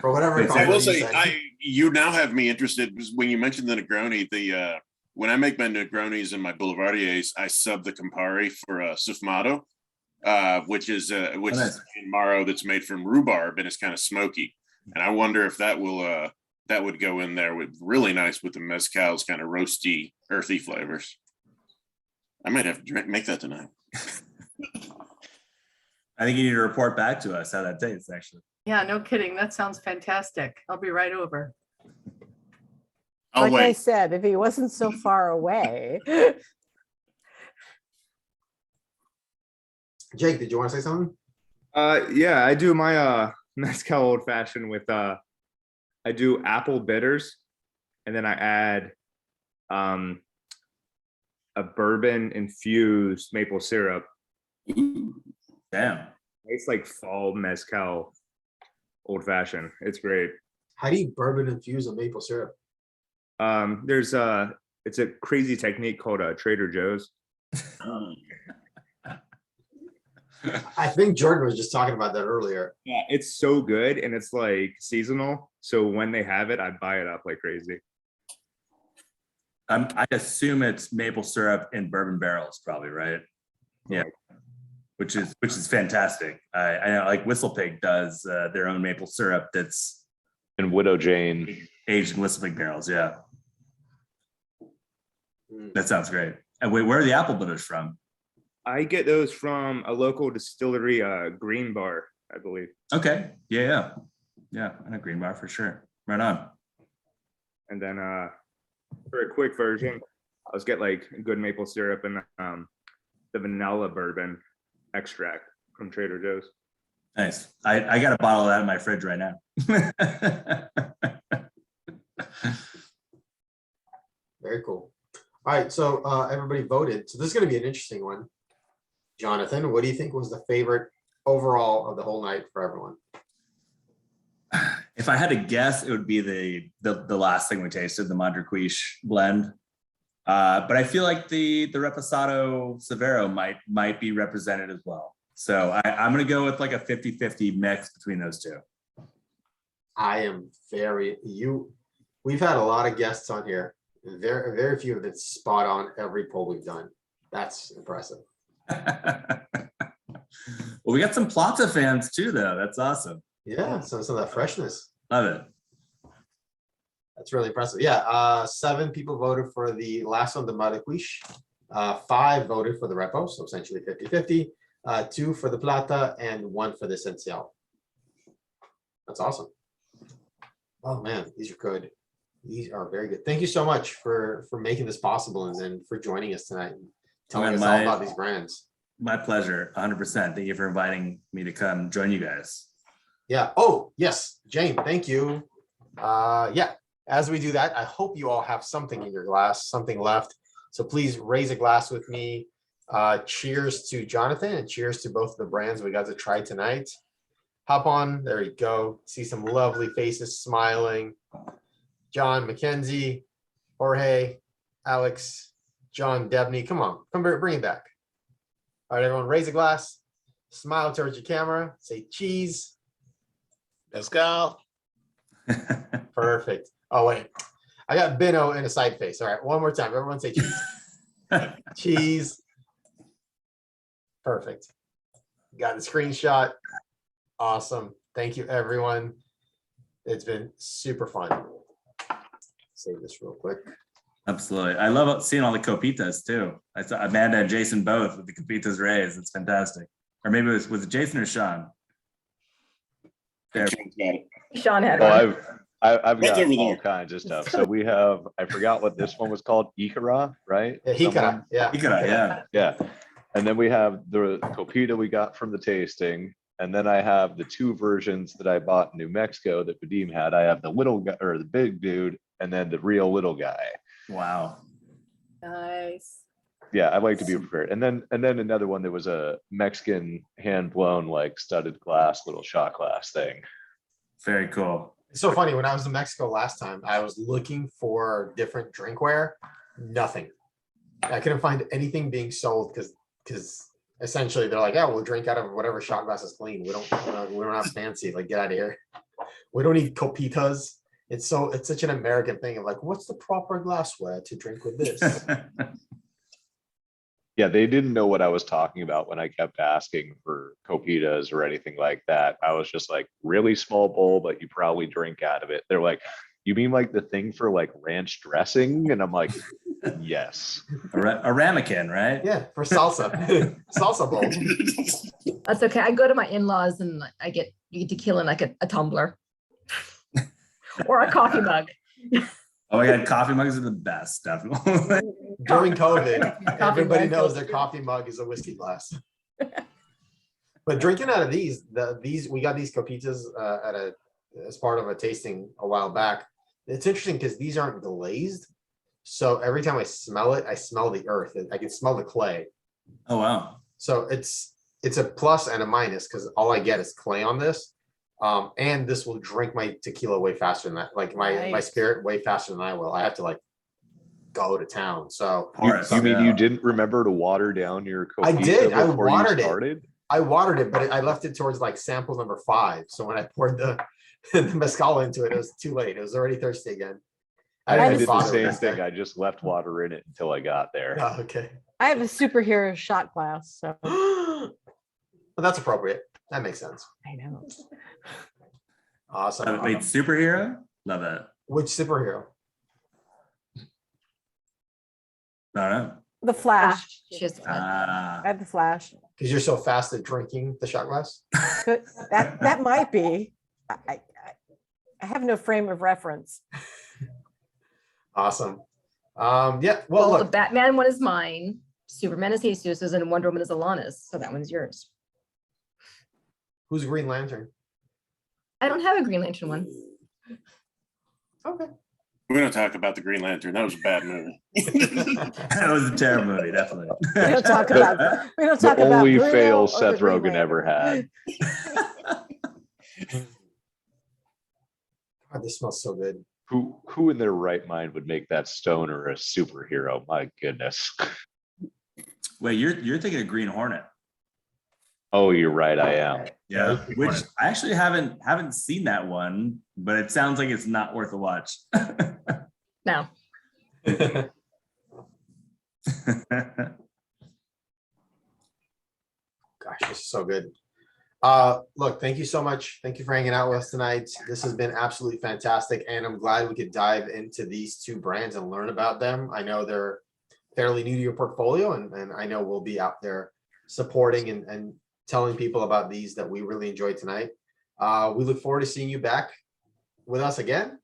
for whatever. I will you say, said. you now have me interested because when you mentioned the Negroni, when I make my Negronis and my Boulevardiers, I sub the Campari for Sufmato, which is nice. in Maro that's made from rhubarb and it's kind of smoky. And I wonder if that would go in there with really nice with the mezcal's kind of roasty, earthy flavors. I might have to make that tonight. I think you need to report back to us how that tastes, actually. Yeah, no kidding. That sounds fantastic. I'll be right over. I'll Like I wait. said, if he wasn't so far away. Jake, did you want to say something? Yeah, I do my mezcal old fashioned with I do apple bitters, and then I add a bourbon infused maple syrup. Ooh, damn. It's like fall mezcal old fashioned. It's great. How do you bourbon infuse a maple syrup? There's it's a crazy technique called Trader Joe's. I think Jordan was just talking about that earlier. Yeah, it's so good and it's like seasonal. So when they have it, I buy it up like crazy. I assume it's maple syrup in bourbon barrels, probably, right? Yeah, which is fantastic. I know, like Whistle Pig does their own maple syrup that's And Widow Jane. aged in Whistle Pig barrels. Yeah, Mm. that sounds great. And wait, where are the apple bitters from? I get those from a local distillery, Greenbart, I believe. Okay, yeah, I know Green Bar for sure. Right on. And then for a quick version, I'll just get like good maple syrup and the vanilla bourbon extract from Trader Joe's. Nice. I got a bottle of that in my fridge right now. Very cool. All right, so everybody voted. So this is going to be an interesting one. Jonathan, what do you think was the favorite overall of the whole night for everyone? If I had to guess, it would be the last thing we tasted, the Mondraquiche blend. But I feel like the Reposado Severo might be represented as well. So I'm going to go with like a 50-50 mix between those two. I am we've had a lot of guests on here. Very few of it spot on every poll we've done. That's impressive. Well, we got some Plata fans too, though. That's awesome. Yeah, some of that freshness. Love it. That's really impressive. Yeah, 7 people voted for the last one, the Mondraquiche. 5 voted for the Repo, so essentially 50-50. 2 for the Plata and 1 for the Esencial. That's awesome. Oh man, these are good. These are very good. Thank you so much for making this possible and then for joining us tonight and telling us all about these brands. My pleasure, 100%. Thank you for inviting me to come join you guys. Yeah. Oh, yes, Jane, thank you. Yeah, as we do that, I hope you all have something in your glass, something left. So please raise a glass with me. Cheers to Jonathan and cheers to both of the brands we got to try tonight. Hop on, there you go. See some lovely faces smiling. John, Mackenzie, Jorge, Alex, John, Debney. Come on, bring it back. All right, everyone, raise a glass, smile towards your camera, say cheese. Mezcal. Perfect. Oh, wait, I got Bino in a side face. All right, one more time. Everyone say cheese. Cheese. Perfect. Got the screenshot. Awesome. Thank you, everyone. It's been super fun. Save this real quick. Absolutely. I love seeing all the copitas too. I saw Amanda and Jason both with the copitas raised. It's fantastic. Or maybe it was it Jason or Sean? There. Sean had Oh, one. I've got over all there. kinds of stuff. So we have, I forgot what this one was called, Ikara, right? Yeah, Hikara. Someone? Yeah. Ikara, yeah. Yeah. And then we have the copita we got from the tasting. And then I have the 2 versions that I bought in New Mexico that Vadim had. I have the little guy or the big dude and then the real little guy. Wow. Nice. Yeah, I like to be prepared. And then another one that was a Mexican hand blown like studded glass little shot glass thing. Very cool. It's so funny. When I was in Mexico last time, I was looking for different drinkware. Nothing. I couldn't find anything being sold because essentially they're like, yeah, we'll drink out of whatever shot glass is clean. We don't have fancy. Like, get out of here. We don't need copitas. It's such an American thing of like, what's the proper glassware to drink with this? Yeah, they didn't know what I was talking about when I kept asking for copitas or anything like that. I was just like, really small bowl, but you probably drink out of it. They're like, you mean like the thing for like ranch dressing? And I'm like, yes. A ramekin, right? Yeah, for salsa. Salsa bowl. That's okay. I go to my in-laws and you get tequila in like a tumbler or a coffee mug. Oh my God, coffee mugs are the best, definitely. During COVID, everybody knows their coffee mug is a whiskey glass. But drinking out of these we got these copitas as part of a tasting a while back. It's interesting because these aren't glazed. So every time I smell it, I smell the earth. I can smell the clay. Oh, wow. So it's a plus and a minus because all I get is clay on this. And this will drink my tequila way faster than that. Like my Right. spirit way faster than I will. I have to like go to town. So You mean you didn't remember to water down your I copita did. I before you watered it. started? I watered it, but I left it towards like sample number 5. So when I poured the mezcal into it, it was too late. It was already thirsty again. I didn't did the bother same with thing. that. I just left water in it until I got there. Oh, okay. I have a superhero shot glass, so Well, that's appropriate. That makes sense. I know. Awesome. Wait, superhero? Love that. Which superhero? I don't know. The Flash. Just I have the Flash. Because you're so fast at drinking the shot glass? That might be. I have no frame of reference. Awesome. Yeah. Well, Well, the look, Batman one is mine. Superman is Jesus's, and Wonder Woman is Alana's. So that one's yours. who's Green Lantern? I don't have a Green Lantern one. Okay. We're gonna talk about the Green Lantern. That was a bad movie. That was a terrible movie, definitely. We don't talk about. We don't The talk about only Bruno fail or the Seth Green Rogen ever Lantern. had. God, this smells so good. Who in their right mind would make that stoner a superhero? My goodness. Wait, you're thinking of Green Hornet. Oh, you're right. I am. Yeah, which I actually haven't seen that one, but it sounds like it's not worth a watch. No. Gosh, this is so good. Look, thank you so much. Thank you for hanging out with us tonight. This has been absolutely fantastic, and I'm glad we could dive into these 2 brands and learn about them. I know they're fairly new to your portfolio, and I know we'll be out there supporting and telling people about these that we really enjoyed tonight. We look forward to seeing you back with us again.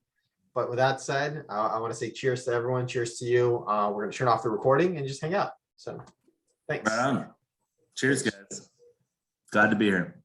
But with that said, I want to say cheers to everyone. Cheers to you. We're going to turn off the recording and just hang out. So thanks. Right on. Cheers, guys. Glad to be here.